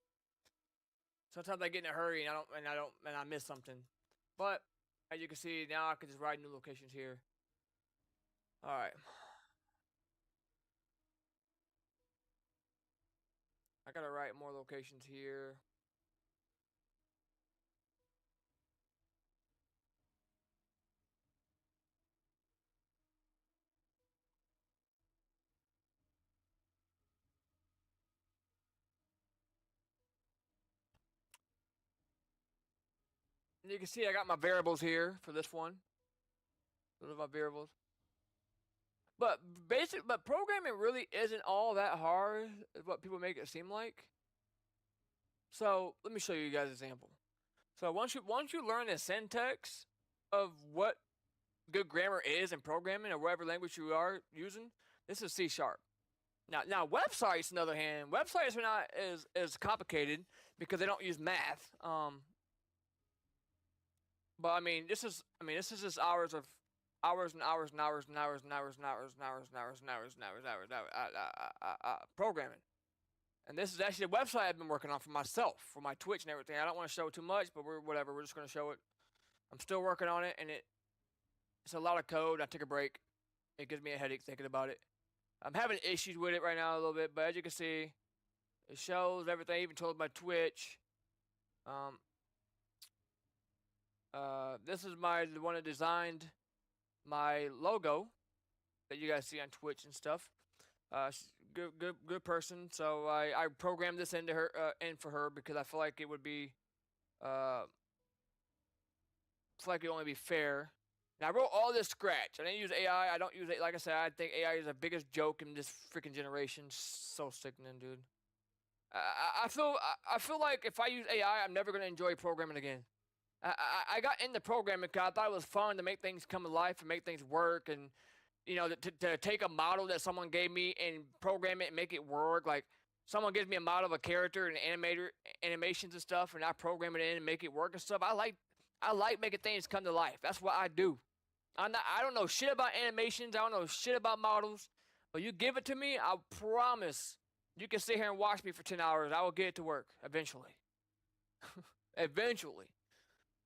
Sometimes I get in a hurry and I miss something. But as you can see, now I can just write new locations here. All right. I gotta write more locations here. And you can see I got my variables here for this one. Those are my variables. But but programming really isn't all that hard, is what people make it seem like. So let me show you guys an example. So once you learn the syntax of what good grammar is in programming or whatever language you are using, this is C sharp. Now websites, on the other hand, websites are not as complicated because they don't use math. But I mean, this is just hours and hours and hours and hours and hours and hours and hours and hours and hours and hours and hours and hours programming. And this is actually a website I've been working on for myself, for my Twitch and everything. I don't want to show it too much, but we're just gonna show it. I'm still working on it, and it's a lot of code. I took a break. It gives me a headache thinking about it. I'm having issues with it right now a little bit, but as you can see, it shows everything. I even told my Twitch. This is the one that designed my logo that you guys see on Twitch and stuff. Good person. So I programmed this into her in for her because I feel like it would be feel like it would only be fair. Now I wrote all this scratch. I didn't use AI. I don't use it. Like I said, I think AI is the biggest joke in this freaking generation. So sickening, dude. I feel like if I use AI, I'm never gonna enjoy programming again. I got into programming because I thought it was fun to make things come to life and make things work, and to take a model that someone gave me and program it and make it work. Like someone gives me a model of a character and animations and stuff, and I program it in and make it work and stuff. I like making things come to life. That's what I do. I don't know shit about animations. I don't know shit about models. But you give it to me, I promise you can sit here and watch me for 10 hours. I will get it to work eventually. Eventually.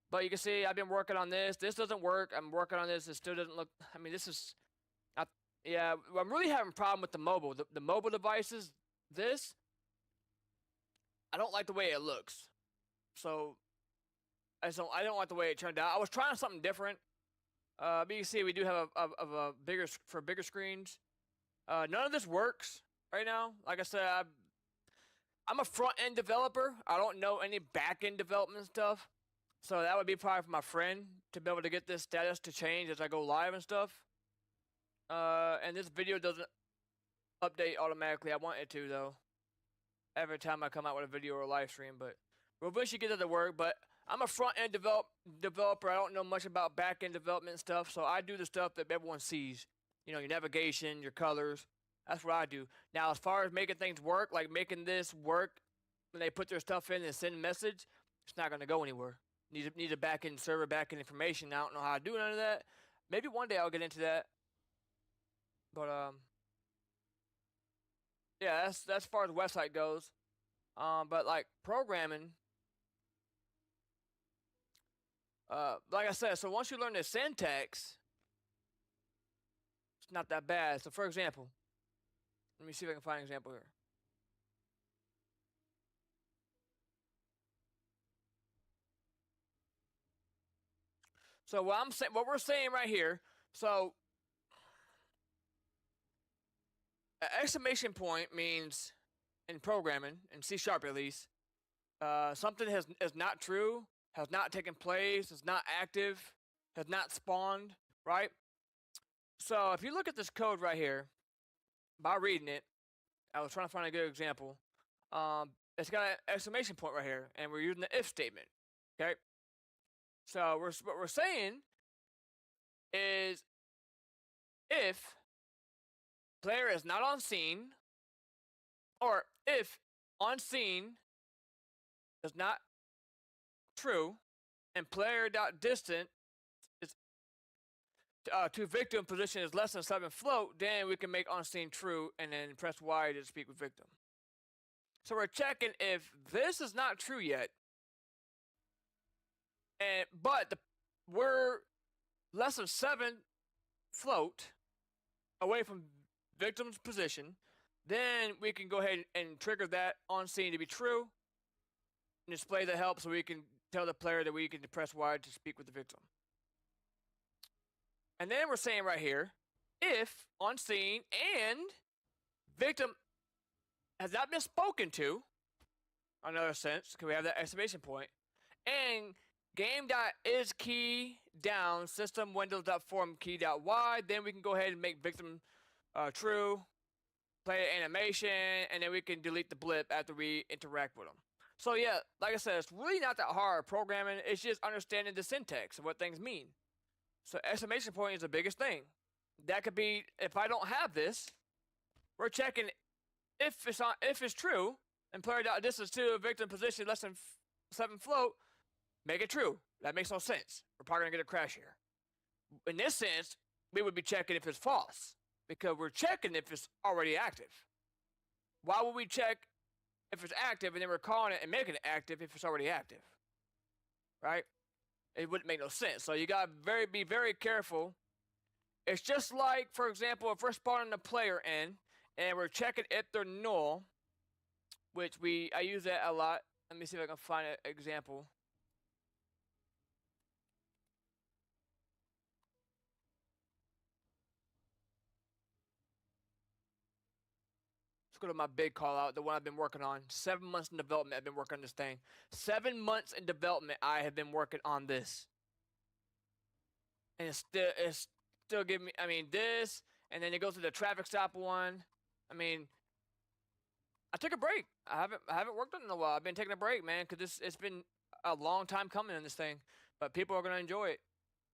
But you can see I've been working on this. This doesn't work. I'm working on this. It still doesn't look. I mean, this is. Yeah, I'm really having a problem with the mobile. The mobile devices. I don't like the way it looks. So I don't like the way it turned out. I was trying something different. But you can see we do have a bigger screens. None of this works right now. Like I said, I'm a front end developer. I don't know any back end development stuff. So that would be probably for my friend to be able to get this status to change as I go live and stuff. And this video doesn't update automatically. I want it to though. Every time I come out with a video or a live stream, but we'll eventually get it to work. But I'm a front-end developer. I don't know much about back-end development and stuff, so I do the stuff that everyone sees. You know, your navigation, your colors. That's what I do. Now, as far as making things work, like making this work when they put their stuff in and send a message, it's not going to go anywhere. Need a back-end server, back-end information. I don't know how to do none of that. Maybe one day I'll get into that. But yeah, that's as far as the website goes. But like programming, like I said, so once you learn the syntax, it's not that bad. So for example, let me see if I can find an example here. So what we're saying right here. So an exclamation point means in programming, in C# at least, something is not true, has not taken place, is not active, has not spawned, right? So if you look at this code right here, by reading it, I was trying to find a good example. It's got an exclamation point right here, and we're using the if statement. Okay. So what we're saying is if player is not on scene, or if on scene is not true, and player.distant is to victim position is less than 7 float, then we can make on scene true and then press Y to speak with victim. So we're checking if this is not true yet, but we're less than 7 float away from victim's position, then we can go ahead and trigger that on scene to be true and display the help so we can tell the player that we can press Y to speak with the victim. And then we're saying right here, if on scene and victim has not been spoken to, another sense, because we have that exclamation point, and game.isKey down system windows.form key.y, then we can go ahead and make victim true, play the animation, and then we can delete the blip after we interact with them. So yeah, like I said, it's really not that hard programming. It's just understanding the syntax of what things mean. So exclamation point is the biggest thing. That could be, if I don't have this, we're checking if it's true, and player.distance to victim position less than 7 float, make it true. That makes no sense. We're probably gonna get a crash here. In this sense, we would be checking if it's false, because we're checking if it's already active. Why would we check if it's active and then we're calling it and making it active if it's already active? Right? It wouldn't make no sense. So you gotta be very careful. It's just like, for example, if we're spawning the player in and we're checking if they're null, which I use that a lot. Let me see if I can find an example. Let's go to my big call out, the one I've been working on. 7 months in development, I've been working on this thing. 7 months in development, I have been working on this. And it's still giving me, I mean, this, and then it goes to the traffic stop one. I mean, I took a break. I haven't worked on it in a while. I've been taking a break, man, because it's been a long time coming in this thing. But people are gonna enjoy it.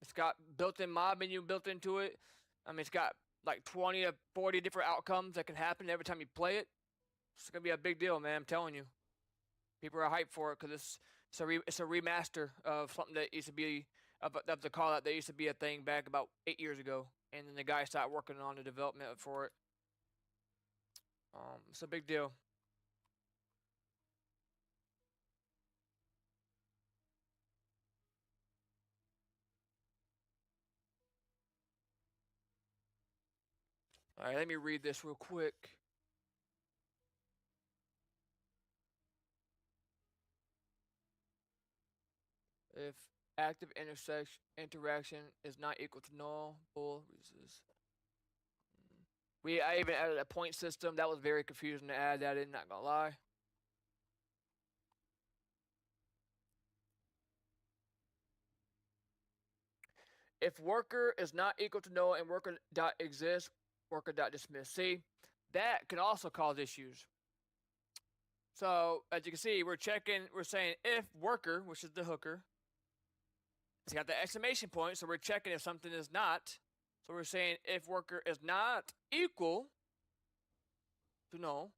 It's got built-in mod menu built into it. I mean, it's got like 20 to 40 different outcomes that can happen every time you play it. It's gonna be a big deal, man. I'm telling you. People are hyped for it because it's a remaster of something that used to be of the call out that used to be a thing back about 8 years ago, and then the guy started working on the development for it. It's a big deal. All right, let me read this real quick. If active interaction is not equal to null, bull resist. I even added a point system. That was very confusing to add that in, not gonna lie. If worker is not equal to null and worker.exists, worker.dismiss. See, that can also cause issues. So as you can see, we're saying if worker, which is the hooker, it's got the exclamation point, so we're checking if something is not. So we're saying if worker is not equal to null,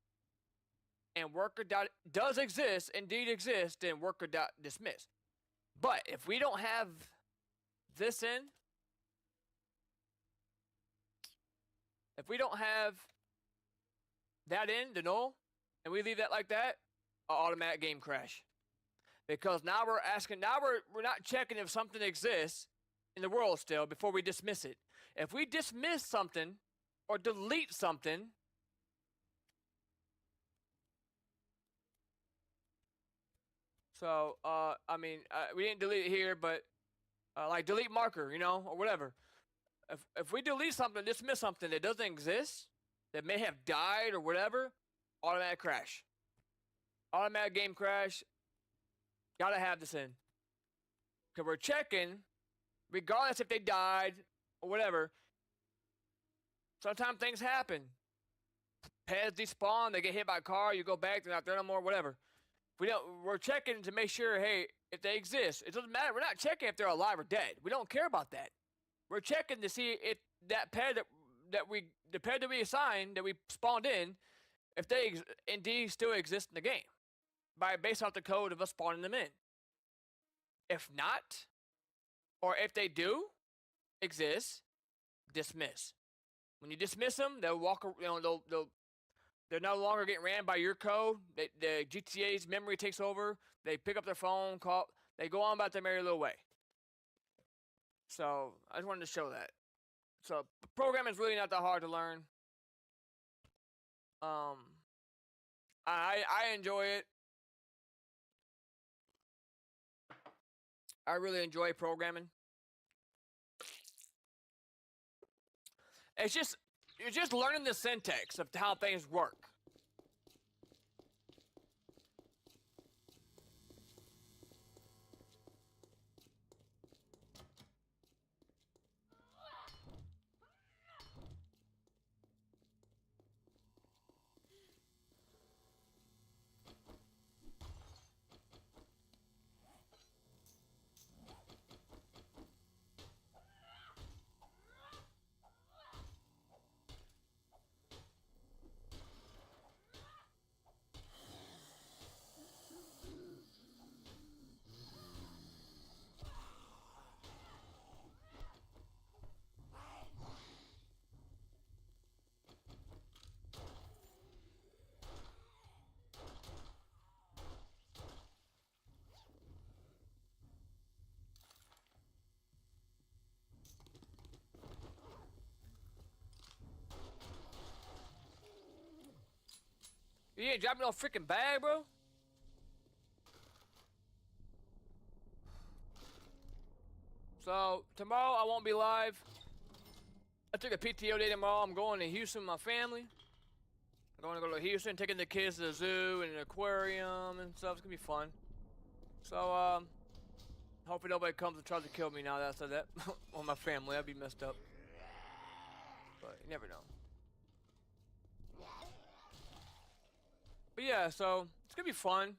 and worker dot does exist, indeed exist, then worker dot dismiss. But if we don't have this in, if we don't have that in, the null, and we leave that like that, an automatic game crash. Because now we're asking, now we're not checking if something exists in the world still before we dismiss it. If we dismiss something or delete something, so I mean we didn't delete it here, but like delete marker, you know, or whatever. If we delete something, dismiss something that doesn't exist, that may have died or whatever, automatic crash. Automatic game crash. Gotta have this in. Because we're checking, regardless if they died or whatever. Sometimes things happen. Pets despawn, they get hit by a car, you go back, they're not there no more, whatever. We're checking to make sure, hey, if they exist. It doesn't matter. We're not checking if they're alive or dead. We don't care about that. We're checking to see if that pet the pet that we assigned, that we spawned in, if they indeed still exist in the game, based off the code of us spawning them in. If not, or if they do exist, dismiss. When you dismiss them, they'll walk. You know, they're no longer getting ran by your code. The GTA's memory takes over. They pick up their phone, call. They go on about their merry little way. So I just wanted to show that. So programming is really not that hard to learn. I enjoy it. I really enjoy programming. You're just learning the syntax of how things work. You ain't dropping no freaking bag, bro? So, tomorrow I won't be live. I took a PTO day tomorrow. I'm going to Houston with my family. I'm going to go to Houston, taking the kids to the zoo and an aquarium and stuff. It's going to be fun. So, hopefully nobody comes and tries to kill me now that I said that. Or my family. That'd be messed up. But you never know. But yeah, so it's gonna be fun.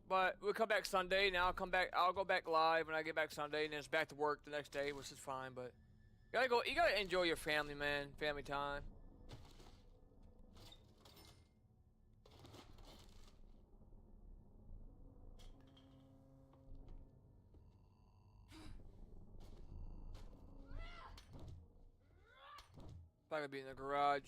But we'll come back Sunday. Now I'll go back live when I get back Sunday, and then it's back to work the next day, which is fine. But you gotta enjoy your family, man. Family time. Probably gonna be in the garage.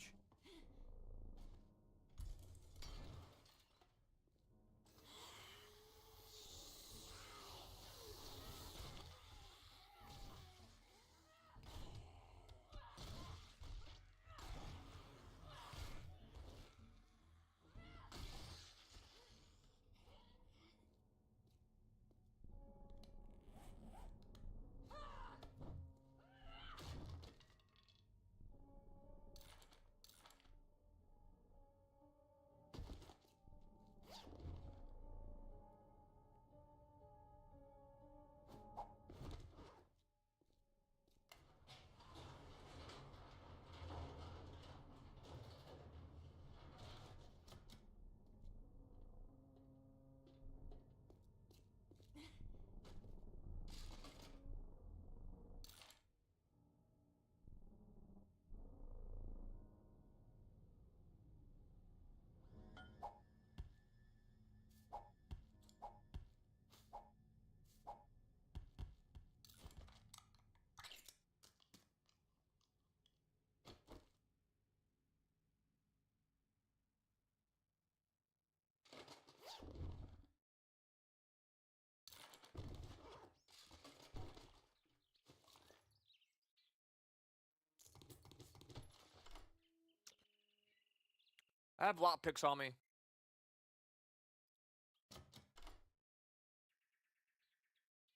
I have lockpicks on me.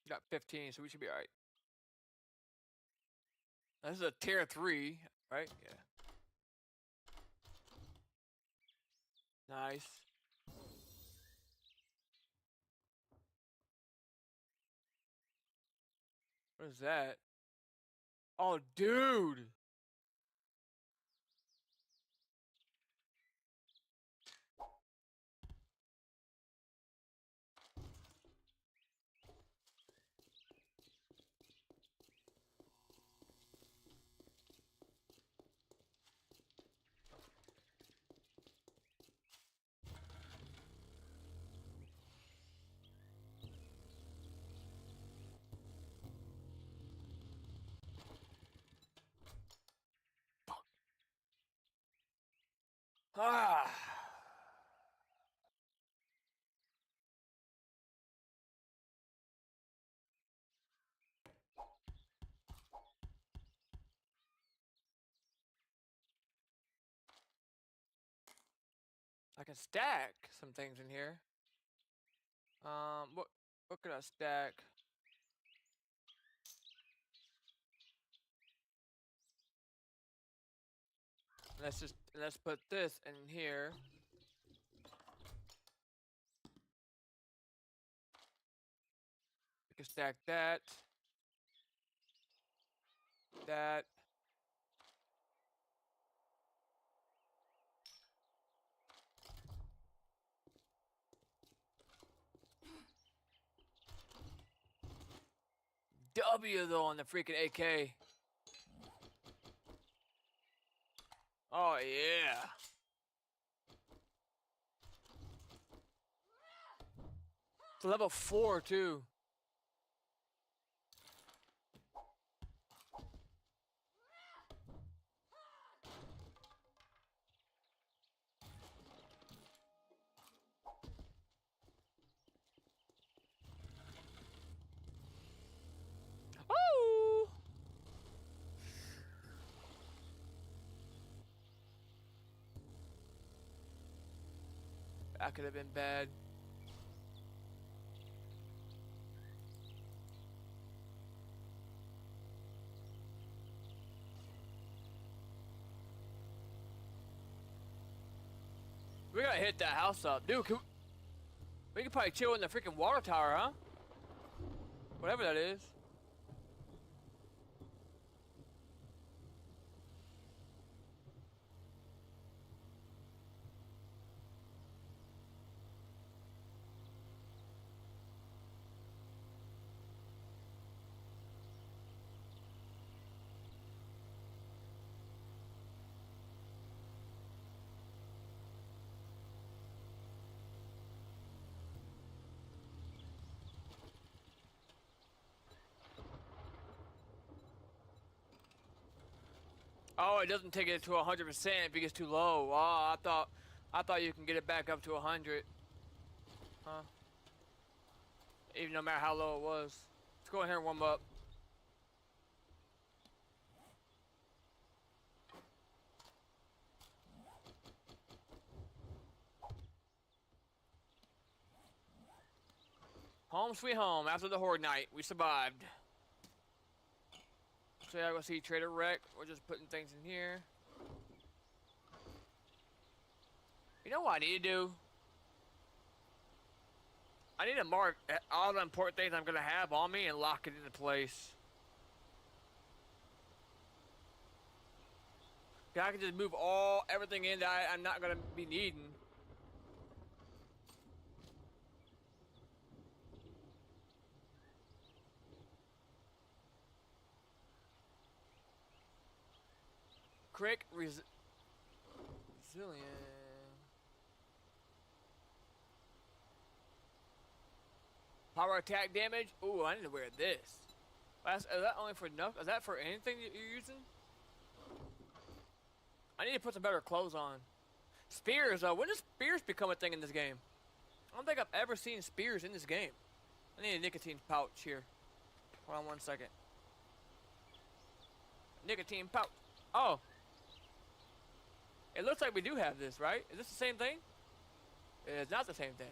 Got 15, so we should be alright. This is a tier 3, right? Yeah. Nice. What is that? Oh, dude! Ah! I can stack some things in here. What could I stack? Let's put this in here. We can stack that. That. W though on the freaking AK. Oh yeah. It's level 4 too. Oh! That could have been bad. We gotta hit that house up. Dude, we could probably chill in the freaking water tower, huh? Whatever that is. Oh, it doesn't take it to 100% if it gets too low. Oh, I thought you can get it back up to 100. Huh? Even no matter how low it was. Let's go in here and warm up. Home sweet home. After the horde night, we survived. So yeah, go see Trader Wreck. We're just putting things in here. You know what I need to do? I need to mark all the important things I'm gonna have on me and lock it into place. I can just move everything in that I'm not gonna be needing. Crick resilient. Power attack damage. Ooh, I need to wear this. Is that only for enough? Is that for anything that you're using? I need to put some better clothes on. Spears, when does spears become a thing in this game? I don't think I've ever seen spears in this game. I need a nicotine pouch here. Hold on one second. Nicotine pouch. Oh. It looks like we do have this, right? Is this the same thing? It's not the same thing.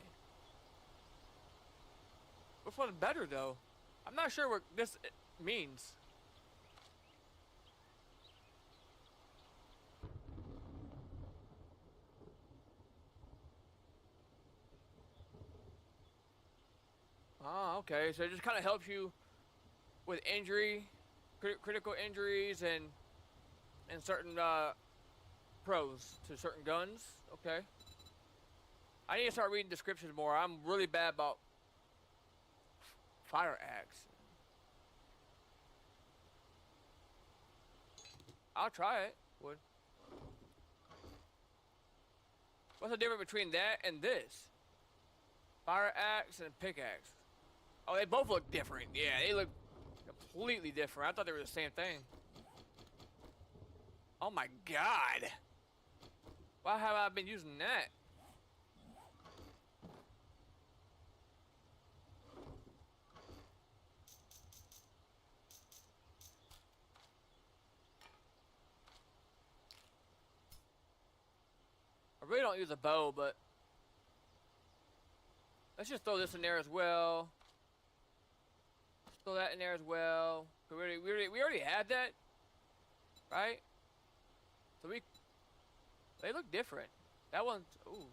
Which one's better, though? I'm not sure what this means. Oh, okay. So it just kind of helps you with injury, critical injuries, and certain pros to certain guns. Okay. I need to start reading descriptions more. I'm really bad about fire axe. I'll try it. Would. What's the difference between that and this? Fire axe and pickaxe. Oh, they both look different. Yeah, they look completely different. I thought they were the same thing. Oh my god. Why have I been using that? I really don't use a bow, but let's just throw this in there as well. Let's throw that in there as well. We already had that, right? So they look different. That one's ooh.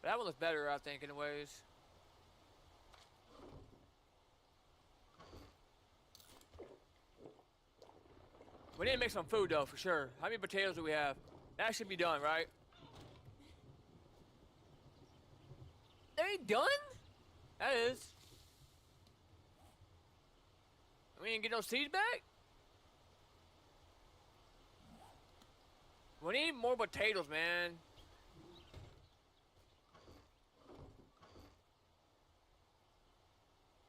That one looks better, I think, in ways. We need to make some food though, for sure. How many potatoes do we have? That should be done, right? They ain't done? That is. We didn't get no seeds back? We need more potatoes, man.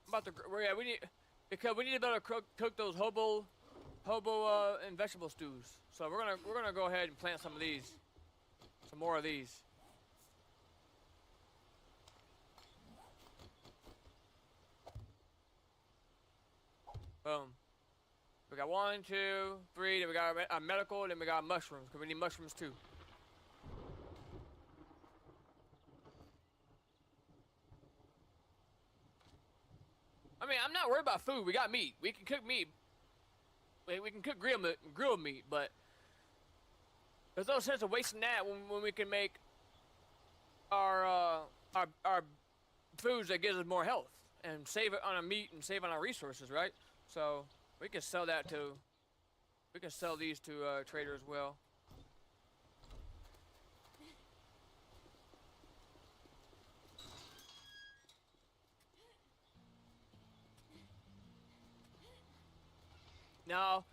I'm about to, yeah, we need, because we need to be able to cook those hobo and vegetable stews. So we're gonna go ahead and plant some of these, some more of these. Boom. We got 1, 2, 3. Then we got our medical. Then we got mushrooms, because we need mushrooms too. I mean, I'm not worried about food. We got meat. We can cook meat. We can cook grilled meat, but there's no sense of wasting that when we can make our foods that gives us more health and save it on our meat and save on our resources, right? So we can sell that to. We can sell these to traders as well. Now,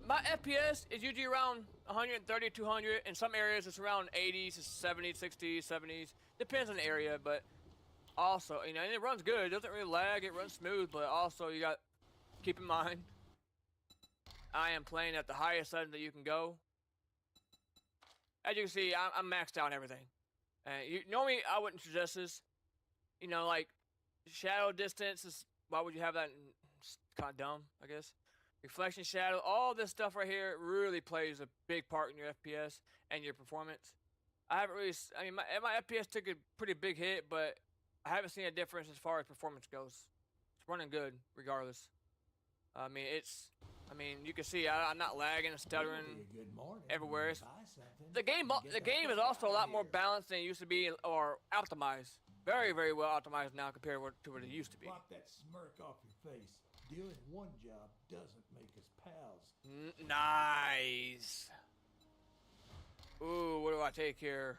my FPS is usually around 130, 200. In some areas, it's around 80s, 70s, 60s, 70s. Depends on the area, but also, you know, and it runs good. It doesn't really lag. It runs smooth, but also you got keep in mind, I am playing at the highest setting that you can go. As you can see, I'm maxed out on everything. And normally I wouldn't suggest this. You know, like shadow distance is. Why would you have that? It's kind of dumb, I guess. Reflection, shadow, all this stuff right here really plays a big part in your FPS and your performance. I haven't really. I mean, my FPS took a pretty big hit, but I haven't seen a difference as far as performance goes. It's running good, regardless. I mean, I mean, you can see I'm not lagging and stuttering everywhere. The game is also a lot more balanced than it used to be, or optimized. Very, very well optimized now compared to what it used to be.
Wipe that smirk off your face. Doing one job doesn't make us pals.
Nice. Ooh, what do I take here?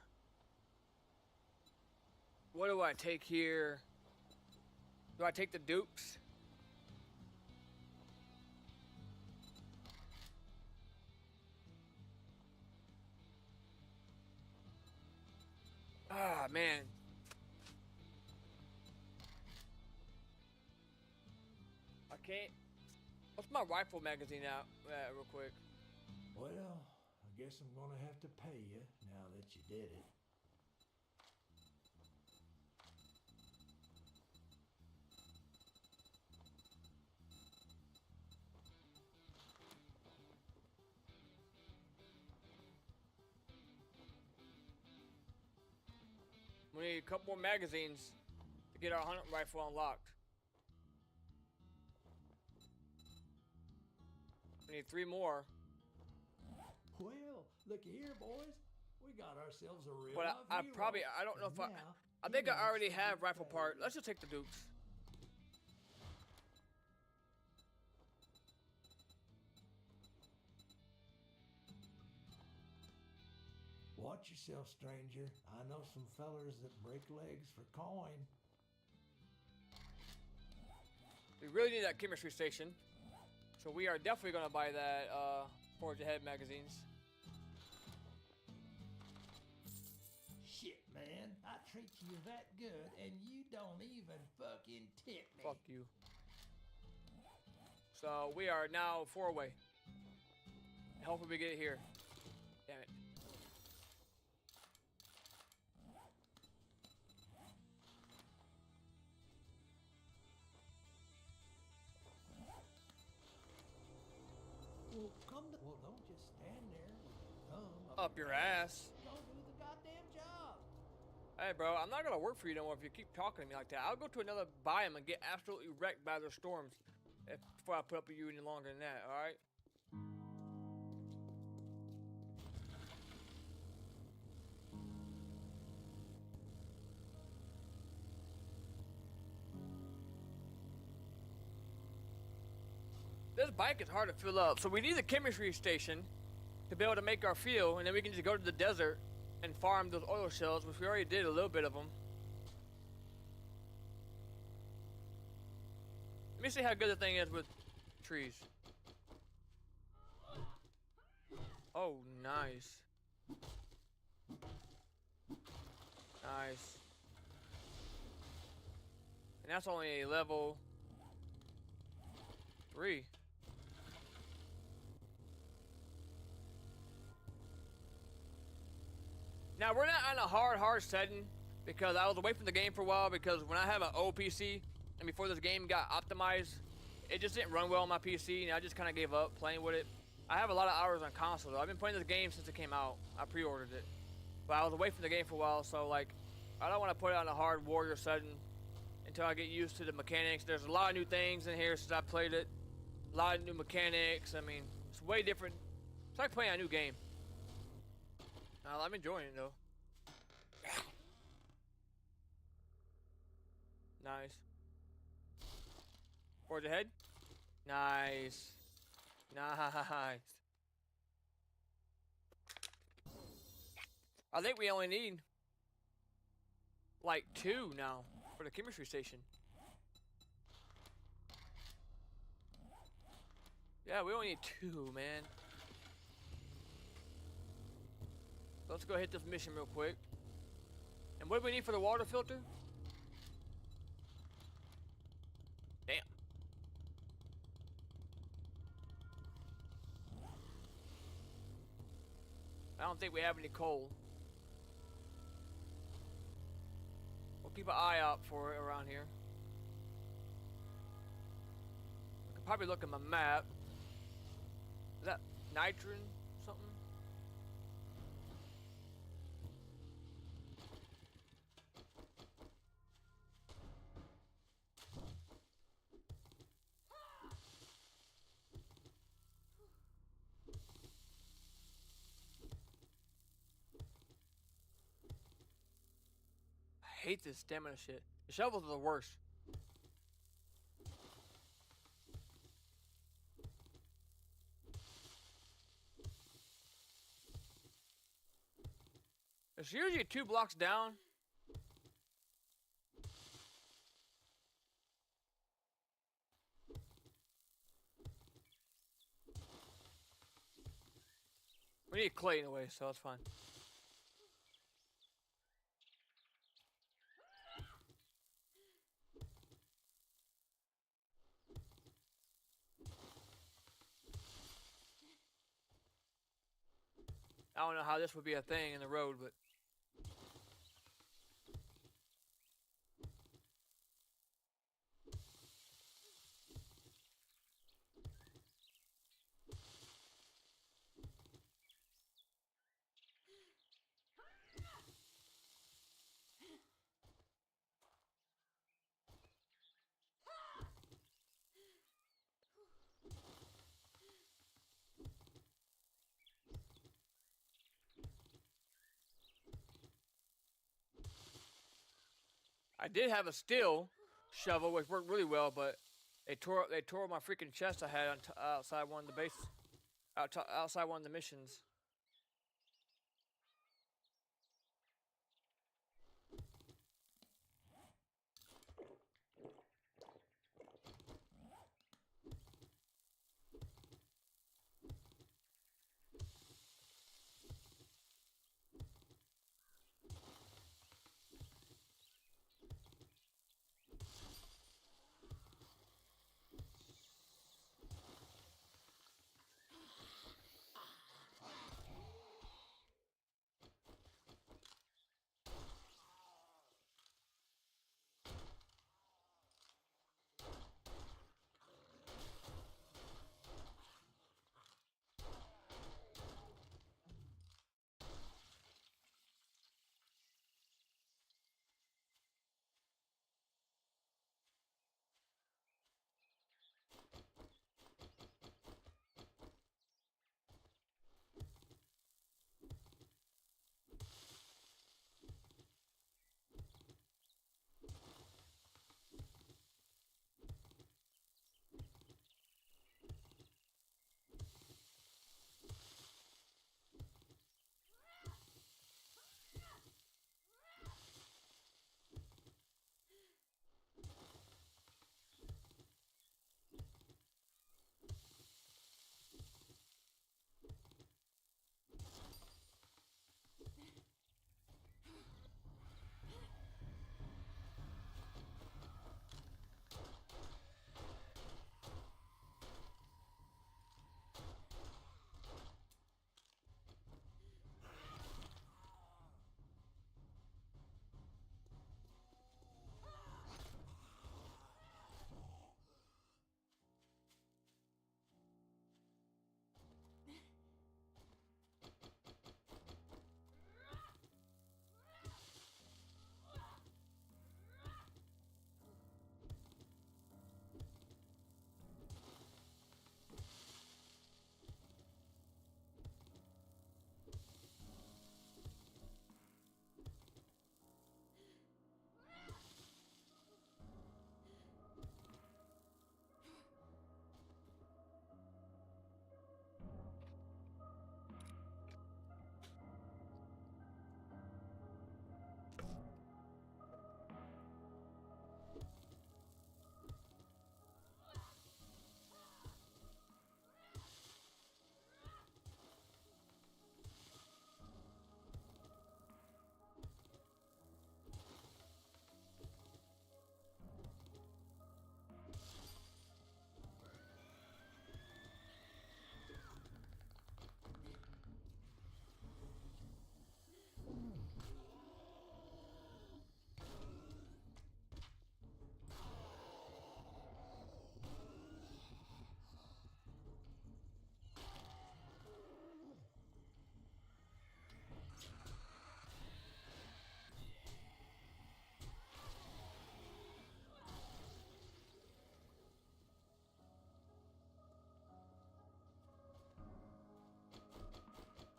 What do I take here? Do I take the dupes? Ah, man. I can't. What's my rifle magazine out real quick?
Well, I guess I'm gonna have to pay you now that you did it.
We need a couple more magazines to get our hunting rifle unlocked. We need 3 more.
Well, look here, boys. We got ourselves a real
But
life
I
hero.
probably, I don't know if
Now,
I
he
think I
wants
already
to
have
be
rifle part.
paid.
Let's just take the Dukes.
Watch yourself, stranger. I know some fellers that break legs for coin.
We really need that chemistry station. So we are definitely going to buy that Forge Ahead magazines.
Shit, man. I treat you that good, and you don't even fucking tip me.
Fuck you. So we are now 4 away. Hopefully we get it here. Damn it.
Well, well, don't just stand there with your thumb
Up your ass.
Go do the goddamn job.
Hey, bro, I'm not going to work for you no more if you keep talking to me like that. I'll go to another biome and get absolutely wrecked by their storms before I put up with you any longer than that, alright? This bike is hard to fill up, so we need a chemistry station to be able to make our fuel, and then we can just go to the desert and farm those oil shells, which we already did a little bit of them. Let me see how good the thing is with trees. Oh, nice. Nice. And that's only a level 3. Now, we're not on a hard setting because I was away from the game for a while because when I have an old PC and before this game got optimized, it just didn't run well on my PC and I just kind of gave up playing with it. I have a lot of hours on console though. I've been playing this game since it came out. I pre-ordered it. But I was away from the game for a while, so like, I don't want to put it on a hard warrior setting until I get used to the mechanics. There's a lot of new things in here since I played it. A lot of new mechanics. I mean, it's way different. It's like playing a new game. I'm enjoying it though. Nice. Forge ahead. Nice. Nice. I think we only need like 2 now for the chemistry station. Yeah, we only need 2, man. Let's go hit this mission real quick. And what do we need for the water filter? Damn. I don't think we have any coal. We'll keep an eye out for it around here. I could probably look at my map. Is that nitrogen something? I hate this stamina shit. The shovels are the worst. It's usually 2 blocks down. We need clay anyway, so that's fine. I don't know how this would be a thing in the road, but I did have a steel shovel, which worked really well, but they tore my freaking chest I had outside one of the base, outside one of the missions.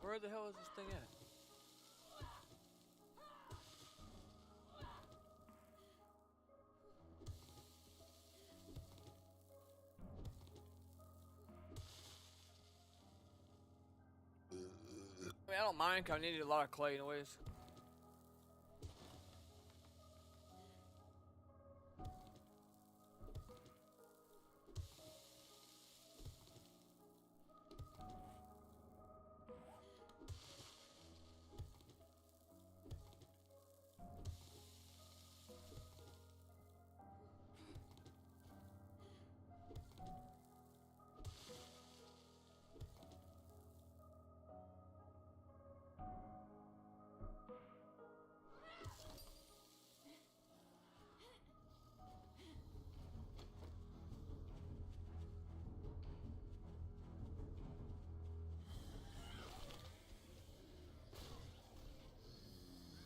Where the hell is this thing at? I mean, I don't mind because I needed a lot of clay anyways.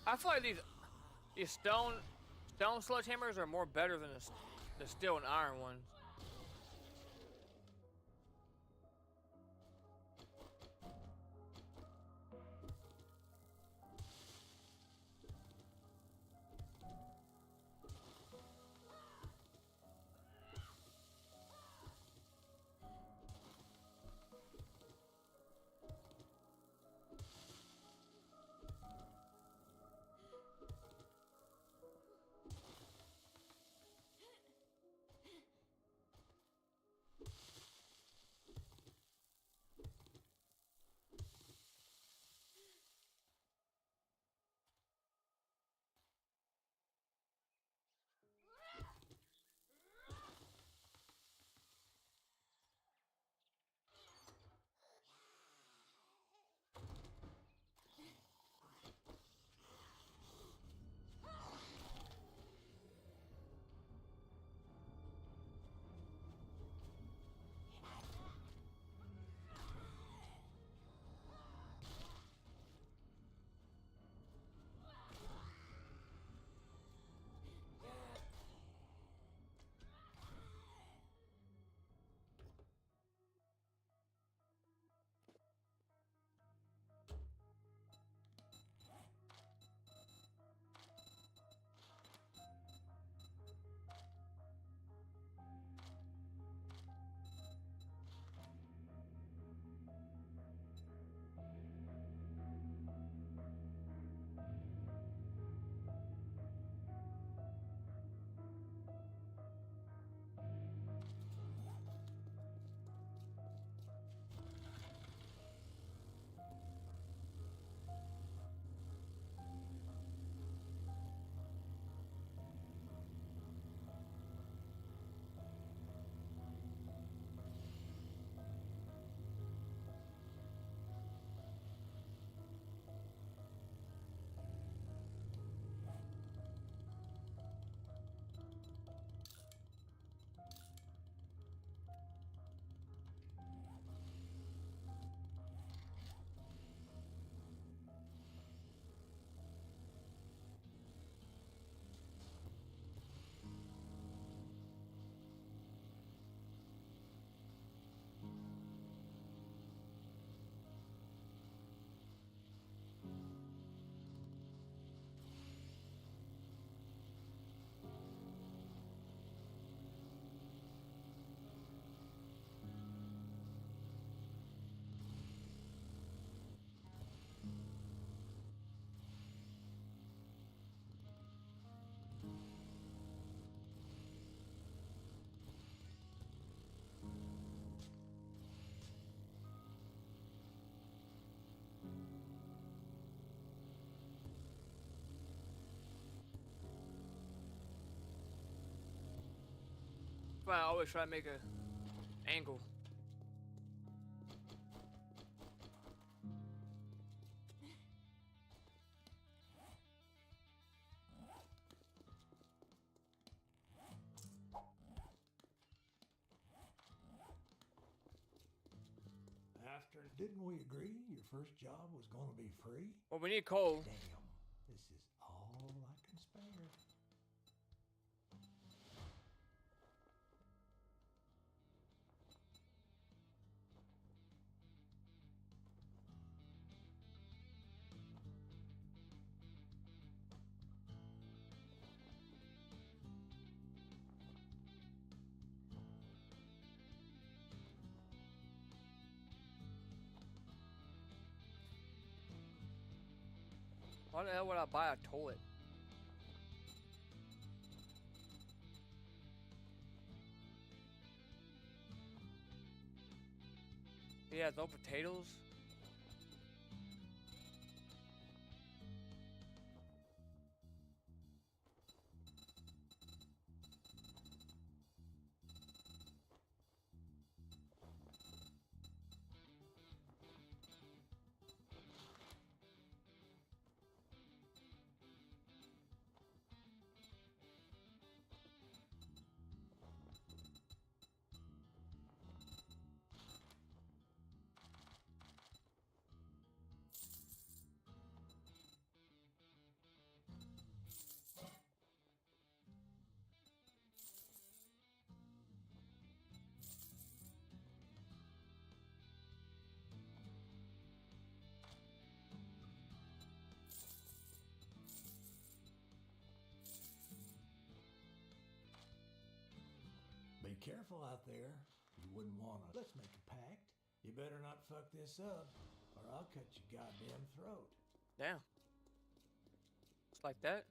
I feel like these stone sledgehammers are more better than the steel and iron ones. That's why I always try to make a angle.
Didn't we agree your first job was going to be free?
Well, we need coal.
Damn, this is all I can spare.
Why the hell would I buy a toilet? He has no potatoes?
Be careful out there. You wouldn't want to. Let's make a pact. You better not fuck this up, or I'll cut your goddamn throat.
Damn. Just like that?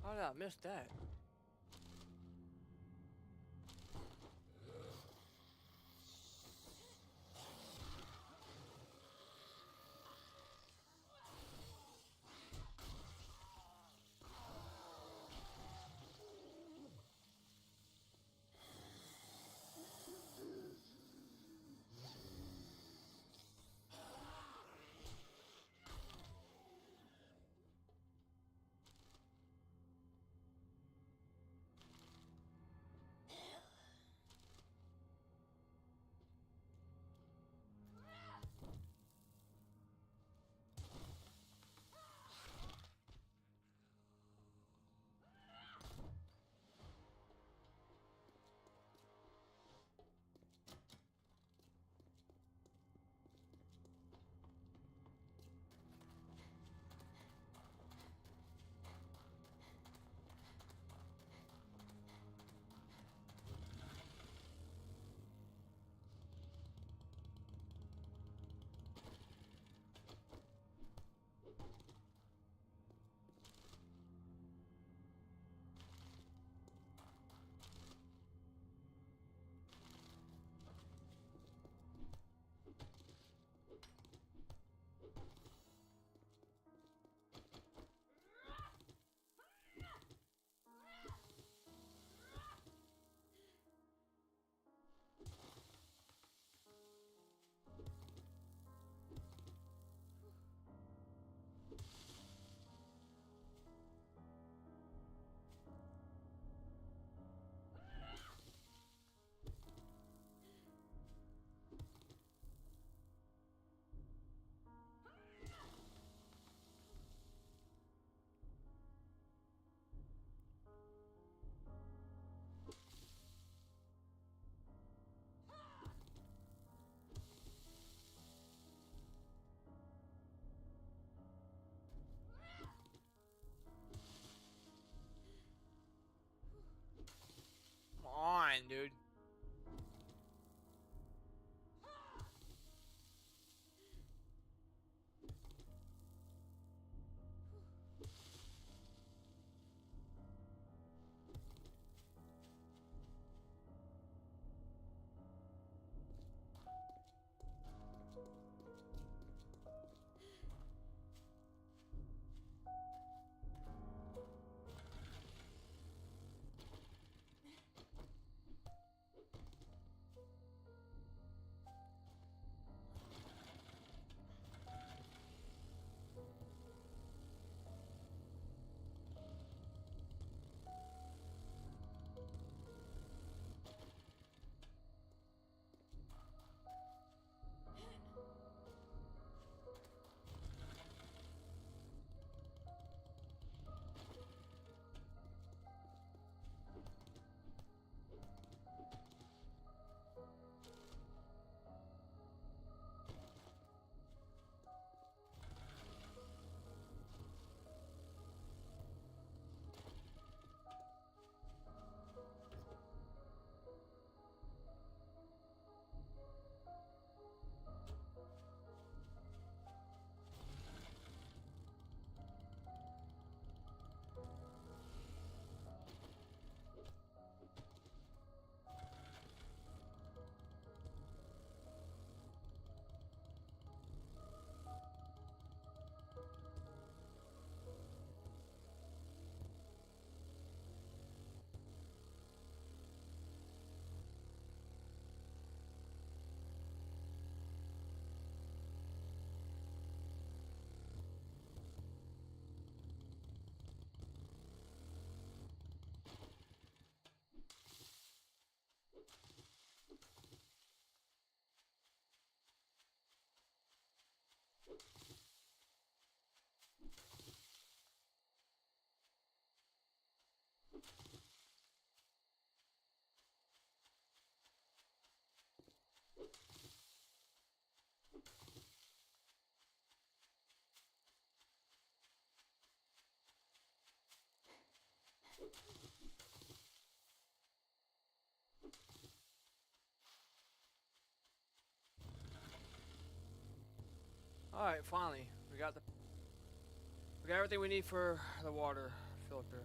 How did I miss that? Come on, dude. All right, finally, we got everything we need for the water filter.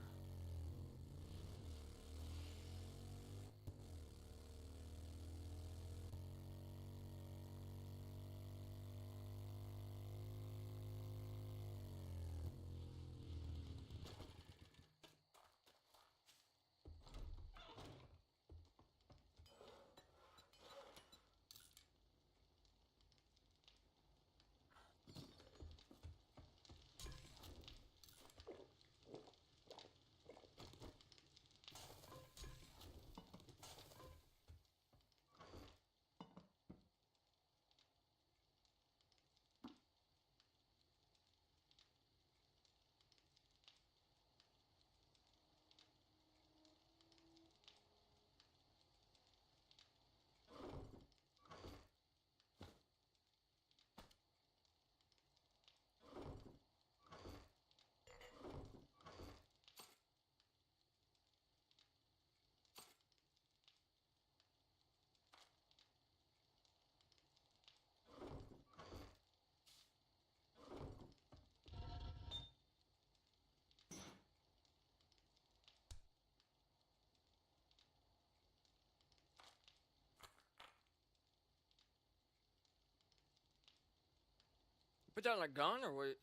Put that on a gun or wait?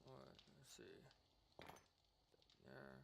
What? Let's see. There.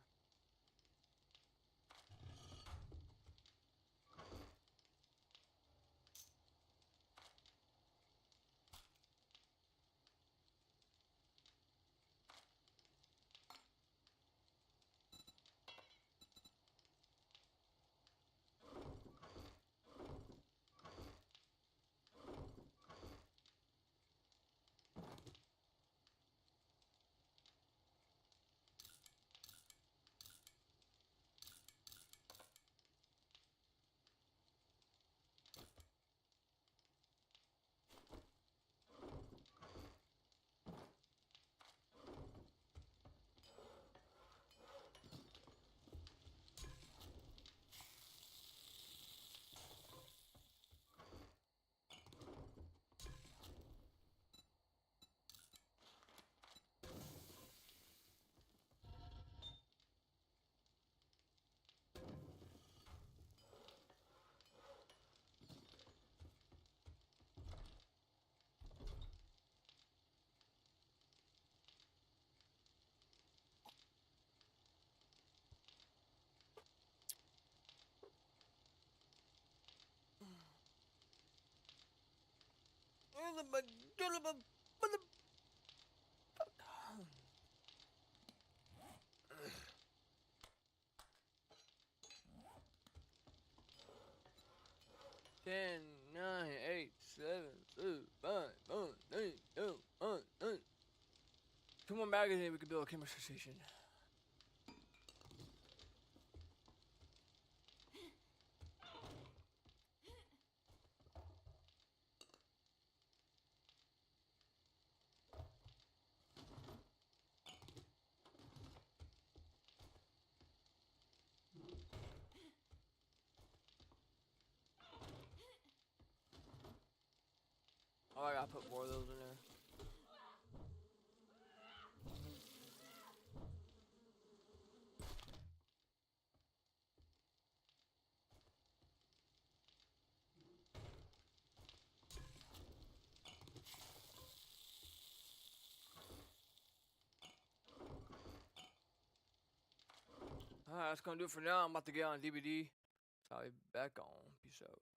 Ten, 9, 8, 7, 6, 5, 4, 3, 2, 1, 1. 2 more magazines, we could build a chemistry station. Oh, I gotta put more of those in there. Alright, that's gonna do it for now. I'm about to get on DVD. So I'll be back on. Peace out.